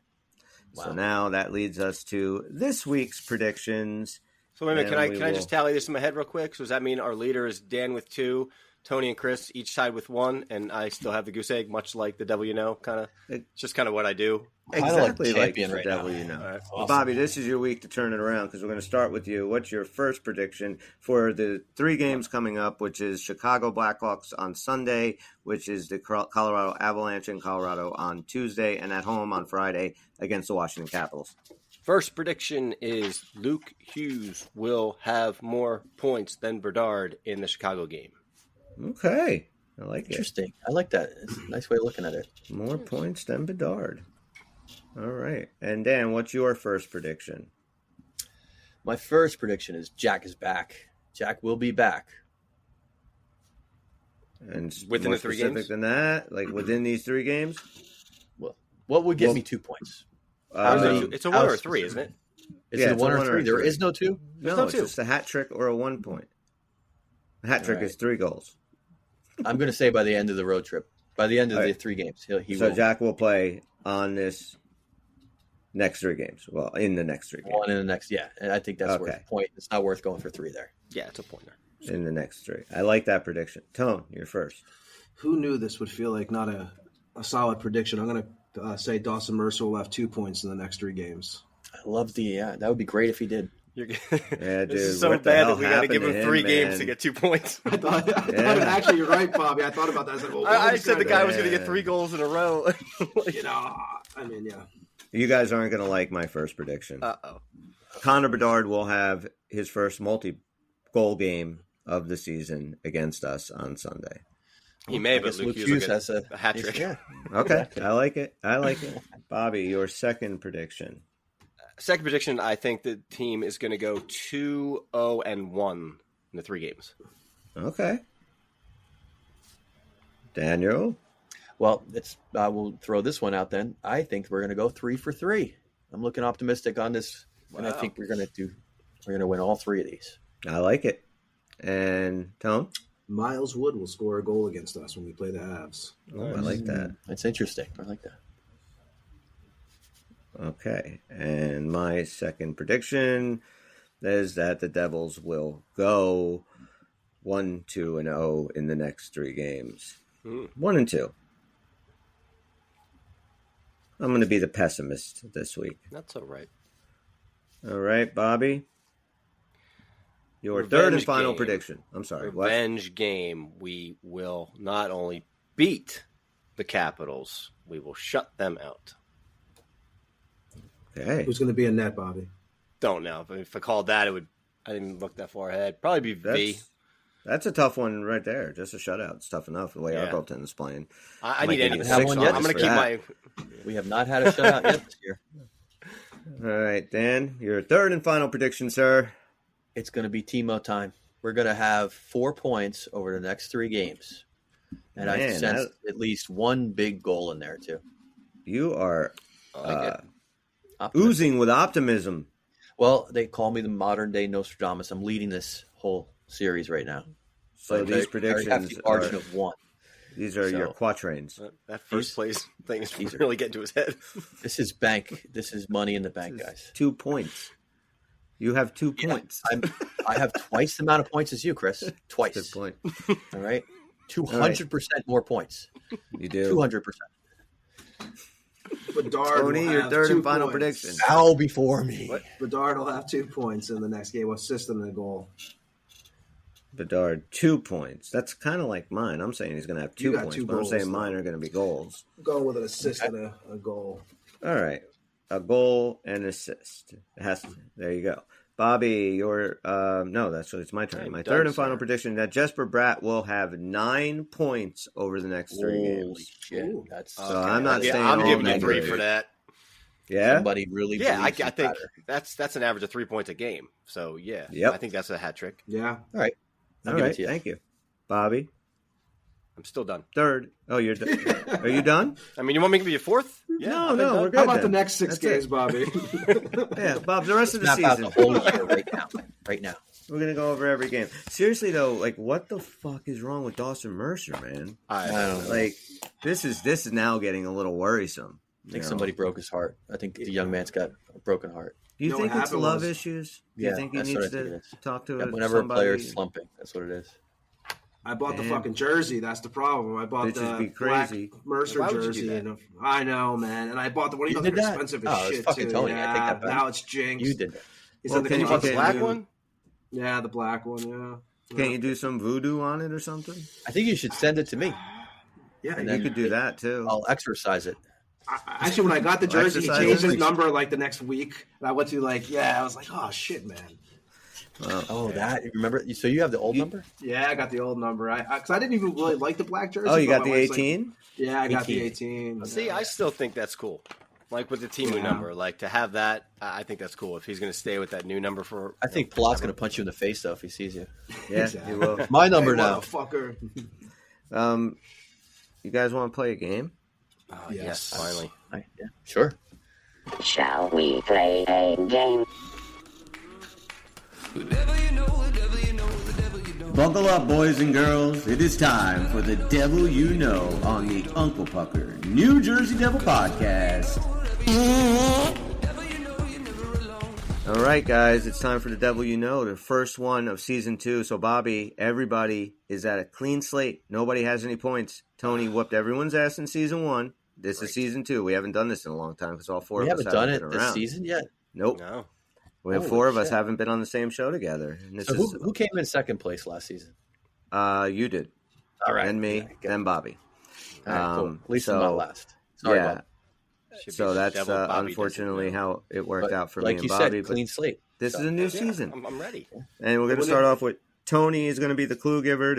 Wow. So now that leads us to this week's predictions. So wait a minute, can I just tally this in my head real quick? So does that mean our leader is Dan with 2, Tony and Chris each side with 1, and I still have the goose egg, much like the devil you know, kind of? It's just kind of what I do. Exactly like the right devil you know. Right. Awesome. Bobby, this is your week to turn it around because we're going to start with you. What's your first prediction for the 3 games coming up, which is Chicago Blackhawks on Sunday, which is the Colorado Avalanche in Colorado on Tuesday, and at home on Friday against the Washington Capitals? First prediction is Luke Hughes will have more points than Bedard in the Chicago game. Okay. I like it. Interesting. I like that. It's a nice way of looking at it. More points than Bedard. All right. And Dan, what's your first prediction? My first prediction is Jack is back. Jack will be back. And within more the 3 specific games? than that? Like within these 3 games? Well, what would get me 2 points? It's a 1 or a 3, isn't it? Is it a 1 or 3? There is no 2? No, it's just a hat trick or a 1 point. A hat trick is 3 goals. I'm going to say by the end of the road trip. By the end of the 3 games, he will. So Jack will play on this next 3 games. Well, in the next 3 games. 1 in the next, and I think that's worth a point. It's not worth going for 3 there. Yeah, it's a point there. In the next 3. I like that prediction. Tone, you're first. Who knew this would feel like not a solid prediction? I'm going to say Dawson Mercer will have 2 points in the next 3 games. I love that would be great if he did. Yeah, dude. This is so bad that we got to give him 3 games to get 2 points. I thought actually, you're right, Bobby. I thought about that. I said, I said the guy was going to get 3 goals in a row. You guys aren't going to like my first prediction. Uh-oh. Connor Bedard will have his first multi-goal game of the season against us on Sunday. He may, but Luke Hughes has a hat trick. Yeah. Okay, I like it. Bobby, your second prediction. Second prediction, I think the team is going to go 2-0-1 in the 3 games. Okay. Daniel? Well, we'll throw this one out then. I think we're going to go 3 for 3. I'm looking optimistic on this, and I think we're going to win all 3 of these. I like it. And Tom? Miles Wood will score a goal against us when we play the Avs. Oh, I like that. That's interesting. I like that. Okay. And my second prediction is that the Devils will go 1-2-0 in the next 3 games. 1-2. I'm going to be the pessimist this week. That's all right. All right, Bobby. Your Revenge third and final game. prediction. I'm sorry. Revenge game. We will not only beat the Capitals, we will shut them out. Okay. Who's going to be in net, Bobby? Don't know. If I called that, I didn't look that far ahead. Probably be V. That's a tough one right there. Just a shutout. It's tough enough the way our goaltending's playing. I need any. have one yet. I'm going to keep my. We have not had a shutout yet this year. All right, Dan, your third and final prediction, sir. It's going to be Timo time. We're going to have 4 points over the next 3 games. And I sense at least one big goal in there, too. You are oozing with optimism. Well, they call me the modern-day Nostradamus. I'm leading this whole series right now. So these predictions the margin of 1. These are your quatrains. That first place thing is really getting to his head. This is bank. This is money in the bank, guys. 2 points. You have 2 points. I have twice the amount of points as you, Chris. Twice. Good point. All right. 200% more points. You do. 200%. Bedard Tony, your third and final prediction. Bow before me. Bedard will have 2 points in the next game, assist and a goal. Bedard, 2 points. That's kind of like mine. I'm saying he's going to have 2 points, but I'm saying mine are going to be goals. Go with an assist and a goal. All right. A goal and assist. There you go. Bobby, your no, it's my turn. My third and final prediction that Jesper Bratt will have 9 points over the next 3 games. Shit. So I'm not saying I'm giving you 3 negative. for that. Yeah, somebody really. Yeah, I think that's an average of 3 points a game. So yeah, I think that's a hat trick. Yeah. All right. All right. Thank you, Bobby. I'm still done. Third. Oh, you're done. Are you done? I mean, you want me to be a fourth? Yeah, no, we're good. How about the next 6 games, Bobby? Yeah, Bob. The rest of the season. The whole year right now. We're gonna go over every game. Seriously though, like, what the fuck is wrong with Dawson Mercer, man? I don't know. Like, this is now getting a little worrisome. I think somebody broke his heart. I think the young man's got a broken heart. Do you think it's love issues? Do you think he needs to talk to whenever a player's slumping, that's what it is. I bought the fucking jersey. That's the problem. I bought the black Mercer jersey. And I know, man. And I bought the one of those expensive as shit, fucking too. Tony. Yeah, I take that back. now it's jinxed. You did that. Can you put the black one? Yeah, the black one, yeah. Can't you do some voodoo on it or something? I think you should send it to me. Yeah, and you could do that, too. I'll exercise it. Actually, when I got the jersey, he changed his number like the next week. And I went to I was like, oh, shit, man. That you remember? So you have the old number? Yeah, I got the old number. Because I didn't even really like the black jersey. Oh, you got the 18? Like, yeah, I got the 18. See, I still think that's cool. Like with the Timu number, like to have that, I think that's cool. If he's going to stay with that new number for, I think Palat's going to punch you in the face though if he sees you. Yeah, he will. My number now, fucker. You guys want to play a game? Oh, yes, finally. Yeah, sure. Shall we play a game? Buckle up, boys and girls. It is time for the Devil You Know on the Uncle Pucker New Jersey Devil Podcast. All right, guys, it's time for the Devil You Know, the first one of season 2. So, Bobby, everybody is at a clean slate. Nobody has any points. Tony whooped everyone's ass in season 1. This is season 2. We haven't done this in a long time because all 4 of us haven't done been it around. this season yet. Nope. No. We have 4 of us haven't been on the same show together. And so who came in second place last season? You did. All right. Then me, then Bobby. All right, cool. At least I'm not last. Sorry, Bob. So that's unfortunately how it worked out for me and Bobby. Like you said, clean slate. This is a new season. I'm ready. And we're going to start off with Tony is going to be the clue giver.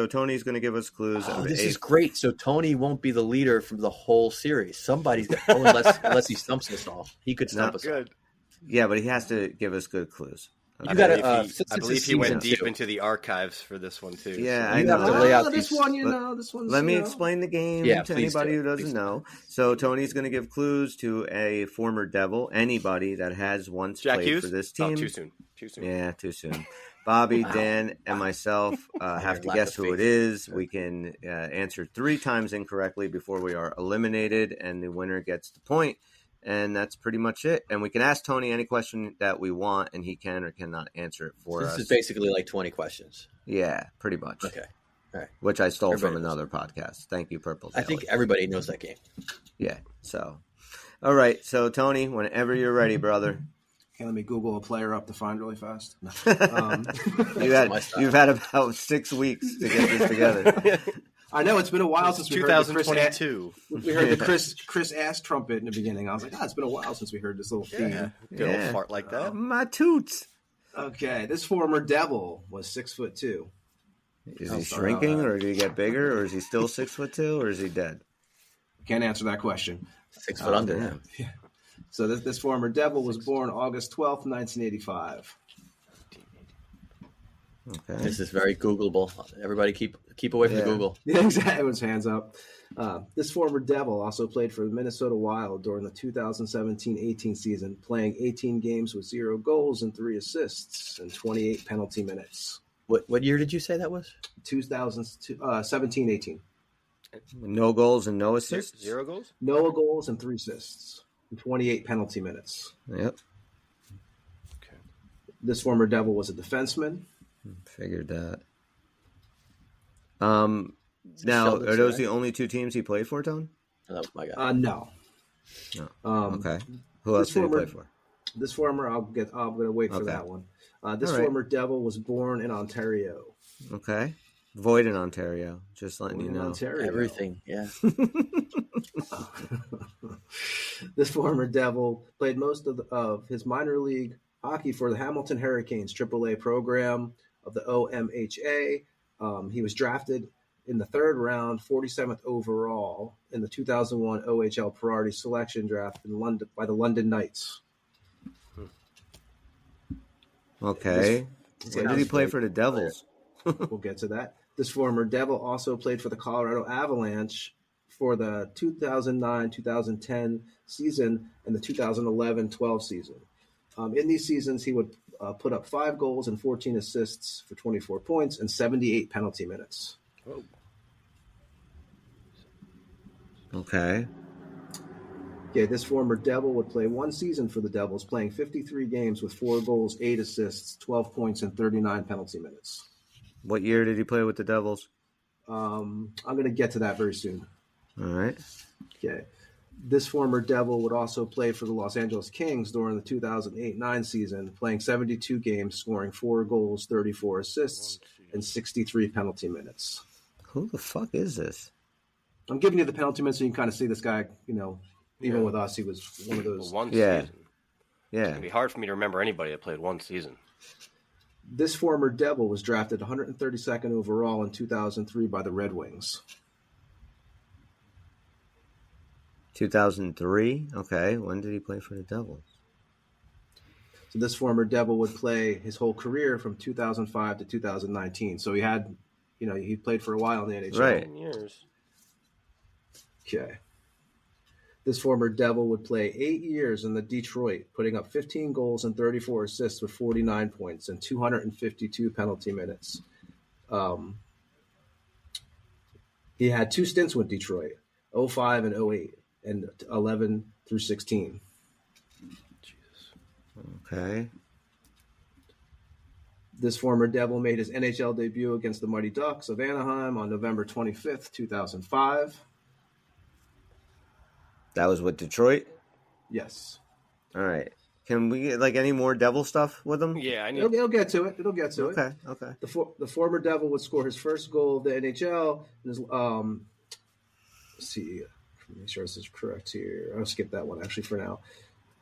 Tony's going to give us clues. Oh, this is great. So Tony won't be the leader from the whole series. Somebody's got, unless he stumps us all. He could stump us all. Yeah, but he has to give us good clues. Okay. I believe he went deep into the archives for this one too. Yeah, so. I know. Have to lay out this one, this one's. Let me explain the game to anybody who doesn't know. So Tony's going to give clues to a former Devil, anybody that has once played Hughes? for this team. Oh, too soon. Yeah, too soon. Bobby, Dan, and myself have to guess who it is. We can answer 3 times incorrectly before we are eliminated, and the winner gets the point. And that's pretty much it. And we can ask Tony any question that we want, and he can or cannot answer it for us. This is basically like 20 questions. Yeah, pretty much. Okay. All right. Which I stole from another podcast. Thank you, Purple Daily. I think everybody knows that game. Yeah. So, all right. So, Tony, whenever you're ready, brother. Okay, let me Google a player up to find really fast. No. You've had about 6 weeks to get this together. I know it's been a while since we heard 2022. We heard the Chris ass trumpet in the beginning. I was like, it's been a while since we heard this little theme. Good old fart like that. My toots. Okay, this former Devil was 6'2". Is he shrinking, or did he get bigger, or is he still 6'2", or is he dead? Can't answer that question. 6 foot under him. Yeah. So this former Devil was born August 12th, 1985. Okay. This is very Googleable. Everybody keep away from the Google. Yeah, exactly. Everyone's hands up. This former Devil also played for the Minnesota Wild during the 2017-18 season, playing 18 games with 0 goals and 3 assists and 28 penalty minutes. What year did you say that was? 2017-18. No goals and no assists? 0 goals? No goals and 3 assists and 28 penalty minutes. Yep. Okay. This former Devil was a defenseman. Figured that. Now, are those the only 2 teams he played for, Tone? Oh, that was my guy. No. Okay. Who else did he play for? This former, I'm going to wait for that one. This former Devil was born in Ontario. Okay. Void in Ontario. Just letting you know. Ontario. Everything, yeah. This former Devil played most of his minor league hockey for the Hamilton Hurricanes AAA program of the OMHA. He was drafted in the 3rd round, 47th overall in the 2001 OHL priority selection draft in London by the London Knights. Okay. When did he play for the Devils? We'll get to that. This former Devil also played for the Colorado Avalanche for the 2009-2010 season and the 2011-12 season. In these seasons, he would put up 5 goals and 14 assists for 24 points and 78 penalty minutes. Oh. Okay. Okay, this former Devil would play 1 season for the Devils, playing 53 games with 4 goals, 8 assists, 12 points, and 39 penalty minutes. What year did he play with the Devils? I'm going to get to that very soon. All right. Okay. This former Devil would also play for the Los Angeles Kings during the 2008-9 season, playing 72 games, scoring 4 goals, 34 assists, and 63 penalty minutes. Who the fuck is this? I'm giving you the penalty minutes so you can kind of see this guy, even with us, he was one of those. One season. It's going to be hard for me to remember anybody that played 1 season. This former Devil was drafted 132nd overall in 2003 by the Red Wings. 2003? Okay. When did he play for the Devils? So this former Devil would play his whole career from 2005 to 2019. So he had, he played for a while in the NHL. Right. 10 years. Okay. This former Devil would play 8 years in the Detroit, putting up 15 goals and 34 assists with 49 points and 252 penalty minutes. He had 2 stints with Detroit, 05 and 08, and 11 through 16. Okay. This former Devil made his NHL debut against the Mighty Ducks of Anaheim on November 25th, 2005. That was with Detroit? Yes. All right. Can we get any more Devil stuff with him? Yeah, I need. It'll get to it. Okay. The former Devil would score his first goal of the NHL. Let's see. Make sure this is correct here. I'll skip that one actually for now.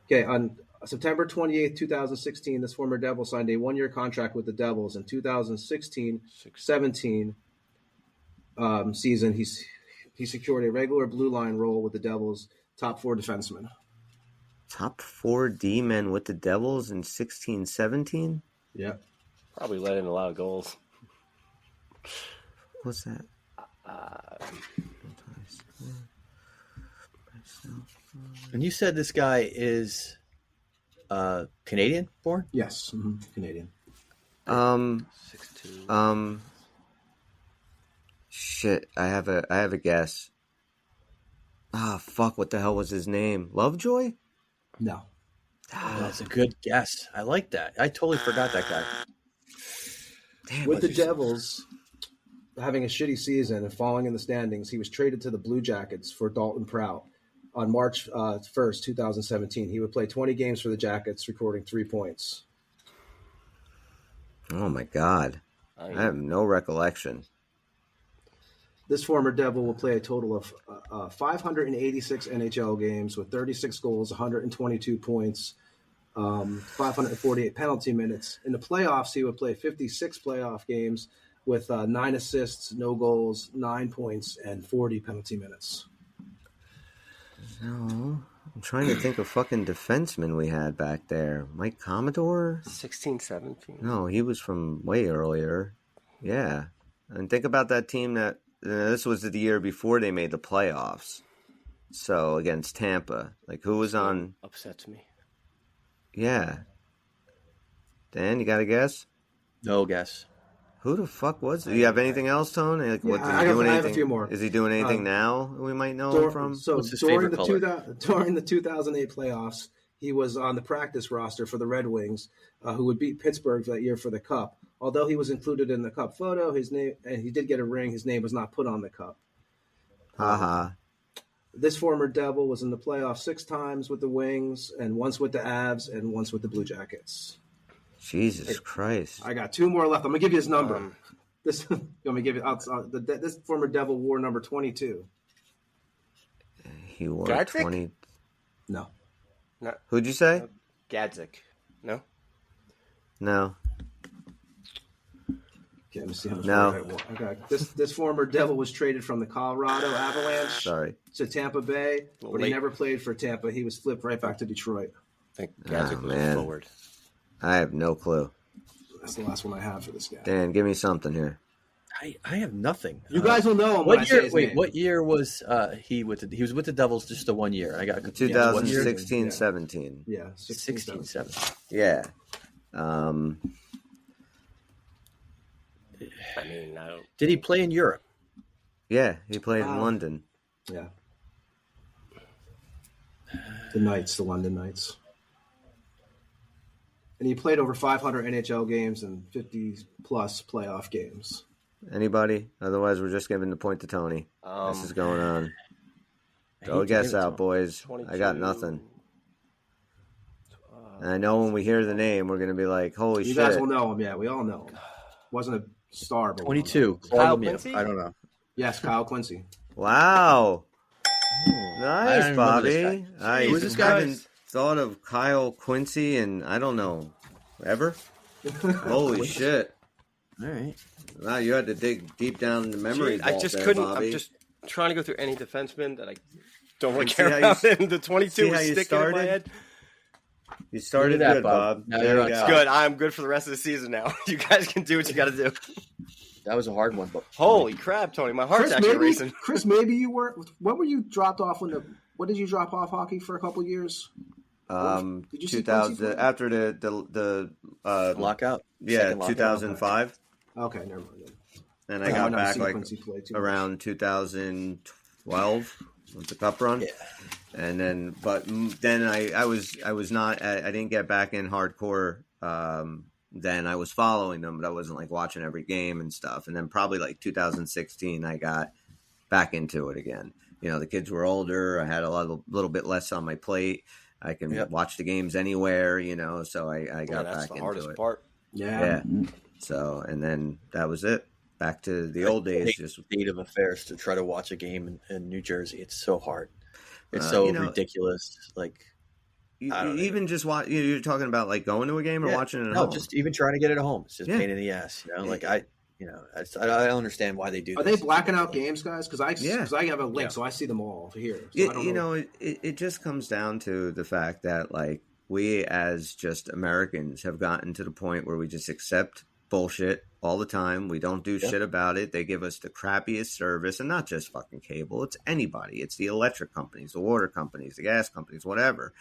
Okay, on September 28th, 2016, this former Devil signed a one-year contract with the Devils. In 2016-17 season, he secured a regular blue line role with the Devils, top 4 defenseman. Top 4 D-men with the Devils in 16-17? Yeah. Probably let in a lot of goals. What's that? And you said this guy is Canadian born? Yes, Canadian. 6'2". Shit, I have a guess. Fuck, what the hell was his name? Lovejoy? No. That's a good guess. I like that. I totally forgot that guy. Damn, with the Devils having a shitty season and falling in the standings, he was traded to the Blue Jackets for Dalton Prout on March 1st, 2017. He would play 20 games for the Jackets, recording 3 points. Oh, my God. I have no recollection. This former Devil will play a total of 586 NHL games with 36 goals, 122 points, 548 penalty minutes. In the playoffs, he would play 56 playoff games with 9 assists, no goals, 9 points, and 40 penalty minutes. No, I'm trying to think of fucking defensemen we had back there. Mike Commodore? 16-17. No, he was from way earlier. Yeah. And think about that team that this was the year before they made the playoffs. So against Tampa. Like, who was on? Upsets me. Yeah. Dan, you got a guess? No guess. Who the fuck was it? Do you have anything else, Tony? Like, Yeah, what, I have a few more. Is he doing anything now we might know him from? So What's his during favorite color? during the 2008 playoffs, he was on the practice roster for the Red Wings, who would beat Pittsburgh that year for the Cup. Although he was included in the Cup photo, his name, and he did get a ring, his name was not put on the Cup. This former Devil was in the playoffs 6 times with the Wings, and once with the Avs, and once with the Blue Jackets. Jesus Christ. I got 2 more left. I'm going to give you his number. This you want me to give you this former Devil wore number 22. He wore Gadzik? 20. No. Who'd you say? Gadzik. No? No. Okay, let me see how much No. I wore. Okay. This former Devil was traded from the Colorado Avalanche to Tampa Bay, but he never played for Tampa. He was flipped right back to Detroit. I think Gadzik was forward. I have no clue. That's the last one I have for this guy. Dan, give me something here. I have nothing. You guys will know him what when year? I say his name. What year was he with the? He was with the Devils just the 1 year. I got 2016-17. Yeah, 16-17. Yeah. I mean, I don't... Did he play in Europe? Yeah, he played in London. Yeah. The London Knights. And he played over 500 NHL games and 50-plus playoff games. Anybody? Otherwise, we're just giving the point to Tony. This is going on. Throw a guess out, boys. 22. I got nothing. And I know when we hear the name, we're going to be like, holy shit. You guys will know him, yeah. We all know him. Wasn't a star, but 22. Kyle Quincy? I don't know. Yes, Kyle Quincy. Wow. Nice, Bobby. Who is this guy? I haven't thought of Kyle Quincy in, I don't know, ever. Holy shit. All right. Wow, you had to dig deep down in the memory vault I just there, couldn't. Bobby. I'm just trying to go through any defenseman that I don't really See care how about. you- And the 22 was sticking in my head. You started Look at that, good, Bob. Now There you're you on go. top. Good. I'm good for the rest of the season now. You guys can do what you got to do. That was a hard one, but Holy crap, Tony! My heart's actually racing. Chris, maybe you were. When were you dropped off? What did you drop off hockey for a couple years? Did you see 2000 Quincy play? after the lockout. yeah, Second lockout. 2005, Okay, never mind. and I got never back seen like Quincy play too around 2012 with the cup run. Yeah. And then, but then I was not, I didn't get back in hardcore. Then I was following them, but I wasn't like watching every game and stuff. And then probably like 2016, I got back into it again. You know, the kids were older. I had a little bit less on my plate. I can watch the games anywhere, you know, so I got That's back the into hardest it. part. Yeah. So, and then that was it. Back to the old days. Just state of affairs to try to watch a game in New Jersey. It's so hard. It's you know, ridiculous. Like, even just watch. You're talking about like going to a game or watching it at home. No, just even trying to get it at home. It's just pain in the ass. Like I don't understand why they do. Are they blacking out games, guys? Because I have a link, so I see them all here. So I don't know. It just comes down to the fact that like we as just Americans have gotten to the point where we just accept bullshit all the time. We don't do shit about it. They give us the crappiest service, and not just fucking cable. It's anybody. It's the electric companies, the water companies, the gas companies, whatever.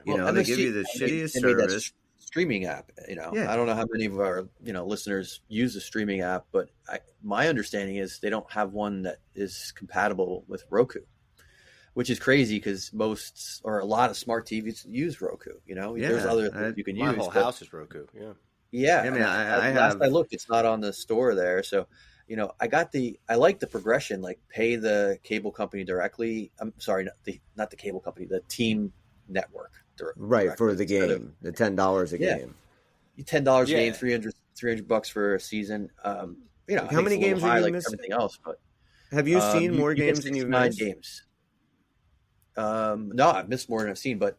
They give you the shittiest service. Streaming app, I don't know how many of our listeners use a streaming app, but my understanding is they don't have one that is compatible with Roku, which is crazy because most or a lot of smart TVs use Roku. There's other things you can use. My whole house is Roku. Yeah. I mean, last I looked, it's not on the store there. So, I like the progression, like pay the cable company directly. I'm sorry, not the cable company, the team network. Right, for the game, the $10 a game. $10 a game, $300 for a season. How many games are you missing? Everything else, but have you seen more games than you've missed? 9 games. No, I've missed more than I've seen, but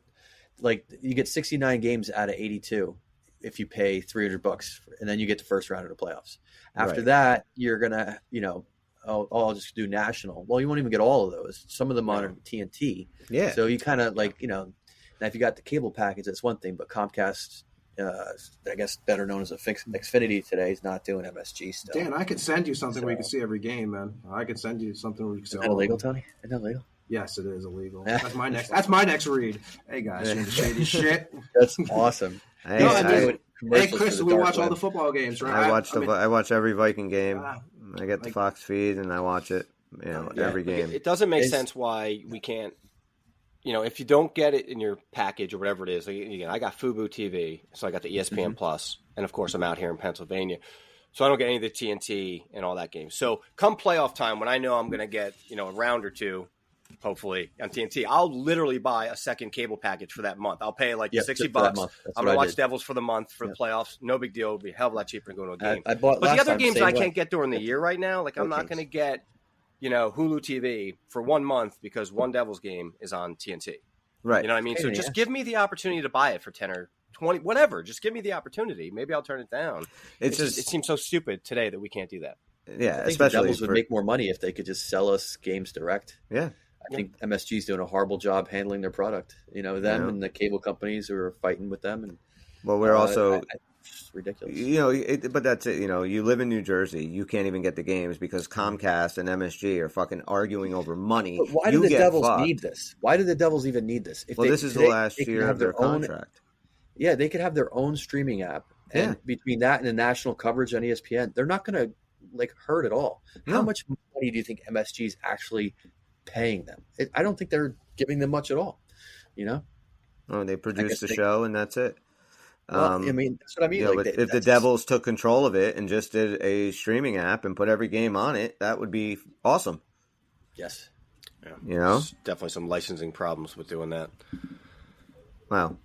like you get 69 games out of 82 if you pay $300, and then you get the first round of the playoffs. After that, you're gonna, I'll just do national. Well, you won't even get all of those. Some of them on TNT. Yeah. So you kind of like, now if you got the cable package, that's one thing, but Comcast, I guess better known as Xfinity today, is not doing MSG still. Dan, I could send you something where you can see every game, man. I could send you something where you can see. Is that illegal, Tony? Is that illegal? Yes, it is illegal. That's my next read. Hey guys, you shady shit. That's awesome. Hey, Chris, we watch all the football games, right? I watch every Viking game. I get the Fox feed and I watch it. Every game. It doesn't make sense why we can't. If you don't get it in your package or whatever it is, like, again, I got Fubo TV, so I got the ESPN Plus, and of course I'm out here in Pennsylvania, so I don't get any of the TNT and all that game. So come playoff time, when I know I'm going to get a round or two, hopefully on TNT, I'll literally buy a second cable package for that month. I'll pay like $60. I'm going to watch Devils for the month for the playoffs. No big deal. It'll be a hell of a lot cheaper than going to a game. But the other games I can't get during the year right now, like I'm not going to get Hulu TV for 1 month because one Devils game is on TNT. Right. You know what I mean? So just give me the opportunity to buy it for 10 or 20, whatever. Just give me the opportunity. Maybe I'll turn it down. It seems so stupid today that we can't do that. Yeah, I think the Devils would make more money if they could just sell us games direct. Yeah. I think MSG is doing a horrible job handling their product. Them and the cable companies who are fighting with them. And we're also it's ridiculous. But that's it. You live in New Jersey. You can't even get the games because Comcast and MSG are fucking arguing over money. But why do the Devils need this? Why do the Devils even need this? This is the last year of their contract. They could have their own streaming app. And between that and the national coverage on ESPN, they're not going to hurt at all. No. How much money do you think MSG is actually paying them? I don't think they're giving them much at all. Oh, they produce the show and that's it. Well, that's what I mean. If the Devils took control of it and just did a streaming app and put every game on it, that would be awesome. Yes. Yeah. There's definitely some licensing problems with doing that. Wow.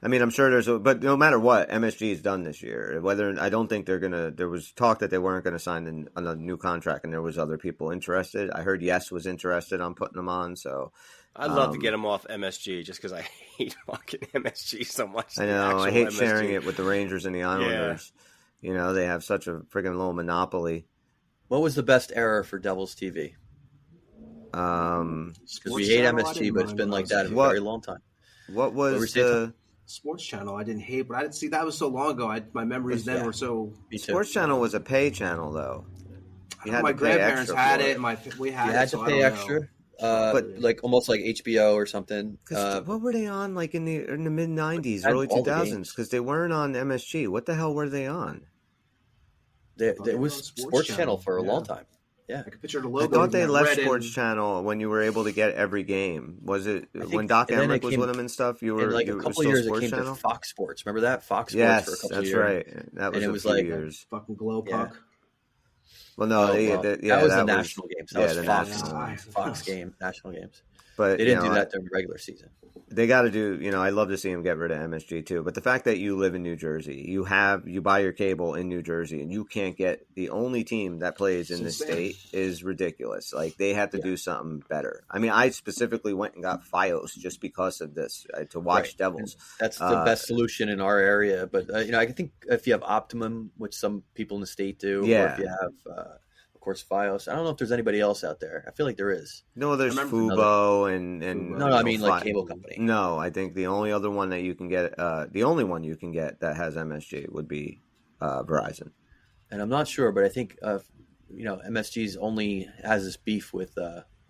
I'm sure but no matter what, MSG is done this year. I don't think they're gonna. There was talk that they weren't going to sign a new contract, and there was other people interested. I heard Yes was interested on putting them on. So I'd love to get them off MSG just because I hate fucking MSG so much. I know. I hate sharing it with the Rangers and the Islanders. Yeah. They have such a friggin' little monopoly. What was the best era for Devils TV? Because we hate MSG, but it's been like that a very long time. What was the Sports Channel? I didn't hate, but I didn't see that was so long ago. My memories then were so. Sports Channel was a pay channel, though. My grandparents had it. We had it. You had to pay extra. But almost like HBO or something. What were they on in the mid 90s, early 2000s? Because they weren't on MSG. What the hell were they on? It was Sports Channel for a long time. Yeah, I could picture the logo. I thought they left Sports Channel when you were able to get every game. Was it when Doc Emmerich was with them and stuff? You were a couple of years. It came to Fox Sports. Remember that Fox Sports for a couple of years. Yes, that's right. That was a few years. Fucking glow puck. Well, no, that was the national games. That was Fox game, national games. But they didn't do that during the regular season. They got to do, I'd love to see him get rid of MSG too. But the fact that you live in New Jersey, you buy your cable in New Jersey, and you can't get the only team that plays in this state is ridiculous. Like, they had to do something better. I mean, I specifically went and got FiOS just because of this, to watch Devils. And that's the best solution in our area. But, I think if you have Optimum, which some people in the state do, or if you have, of course, FiOS. I don't know if there's anybody else out there. I feel like there is. No, there's Fubo and no, I mean like cable company. No, I think the only other one that you can get, the only one you can get that has MSG would be Verizon. And I'm not sure, but I think MSG's only has this beef with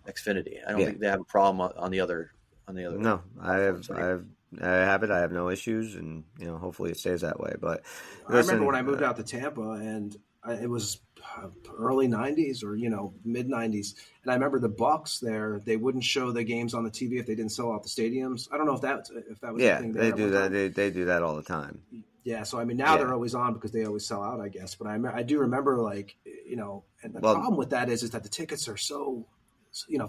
Xfinity. I don't think they have a problem on the other. No, I have it. I have no issues, and hopefully it stays that way. But I remember when I moved out to Tampa, and it was early 90s or mid 90s, and I remember the Bucks there, they wouldn't show the games on the TV if they didn't sell out the stadiums. I don't know if that was the thing there. They do that. They do that all the time. Yeah, so I mean now they're always on because they always sell out, I guess. But I do remember, like, and the problem with that is that the tickets are so,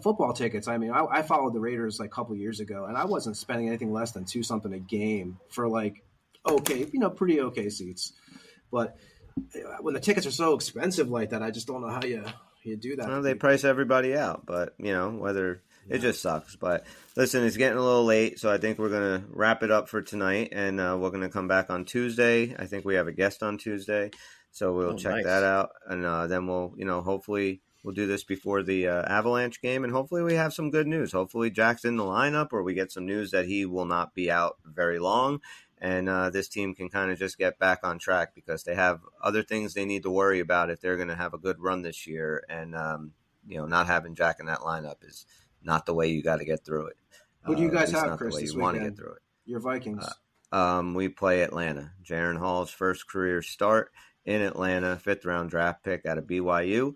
football tickets. I mean, I followed the Raiders like a couple years ago, and I wasn't spending anything less than $2 something a game for like pretty okay seats. But when the tickets are so expensive like that, I just don't know how you do that. Well, they price everybody out, but whether it just sucks. But listen, it's getting a little late, so I think we're gonna wrap it up for tonight, and we're gonna come back on Tuesday. I think we have a guest on Tuesday, so we'll check that out, and then we'll hopefully we'll do this before the Avalanche game, and hopefully we have some good news. Hopefully Jack's in the lineup, or we get some news that he will not be out very long. And this team can kind of just get back on track because they have other things they need to worry about if they're going to have a good run this year. And, not having Jack in that lineup is not the way you got to get through it. Who do you guys have, Chris, the way this you want to weekend? get through it. Your Vikings. We play Atlanta. Jaron Hall's first career start in Atlanta, 5th-round draft pick out of BYU.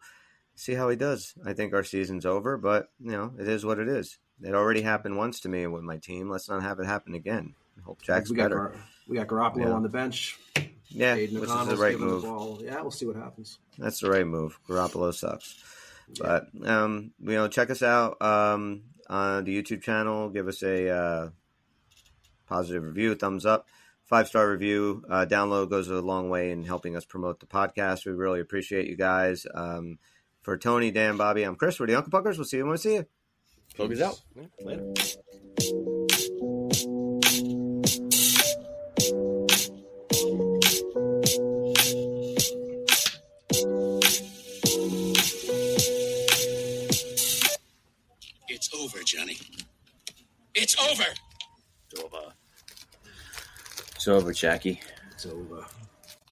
See how he does. I think our season's over, but, it is what it is. It already happened once to me with my team. Let's not have it happen again. I hope Jack's better. We got Garoppolo on the bench. Yeah, which is the right move. Yeah, we'll see what happens. That's the right move. Garoppolo sucks. But, check us out on the YouTube channel. Give us a positive review, a thumbs up, 5-star review. Download goes a long way in helping us promote the podcast. We really appreciate you guys. For Tony, Dan, Bobby, I'm Chris. We're the Uncle Puckers. We'll see you when we see you. Focus out. Later. It's over, Johnny. It's over. It's over, Jackie. It's over.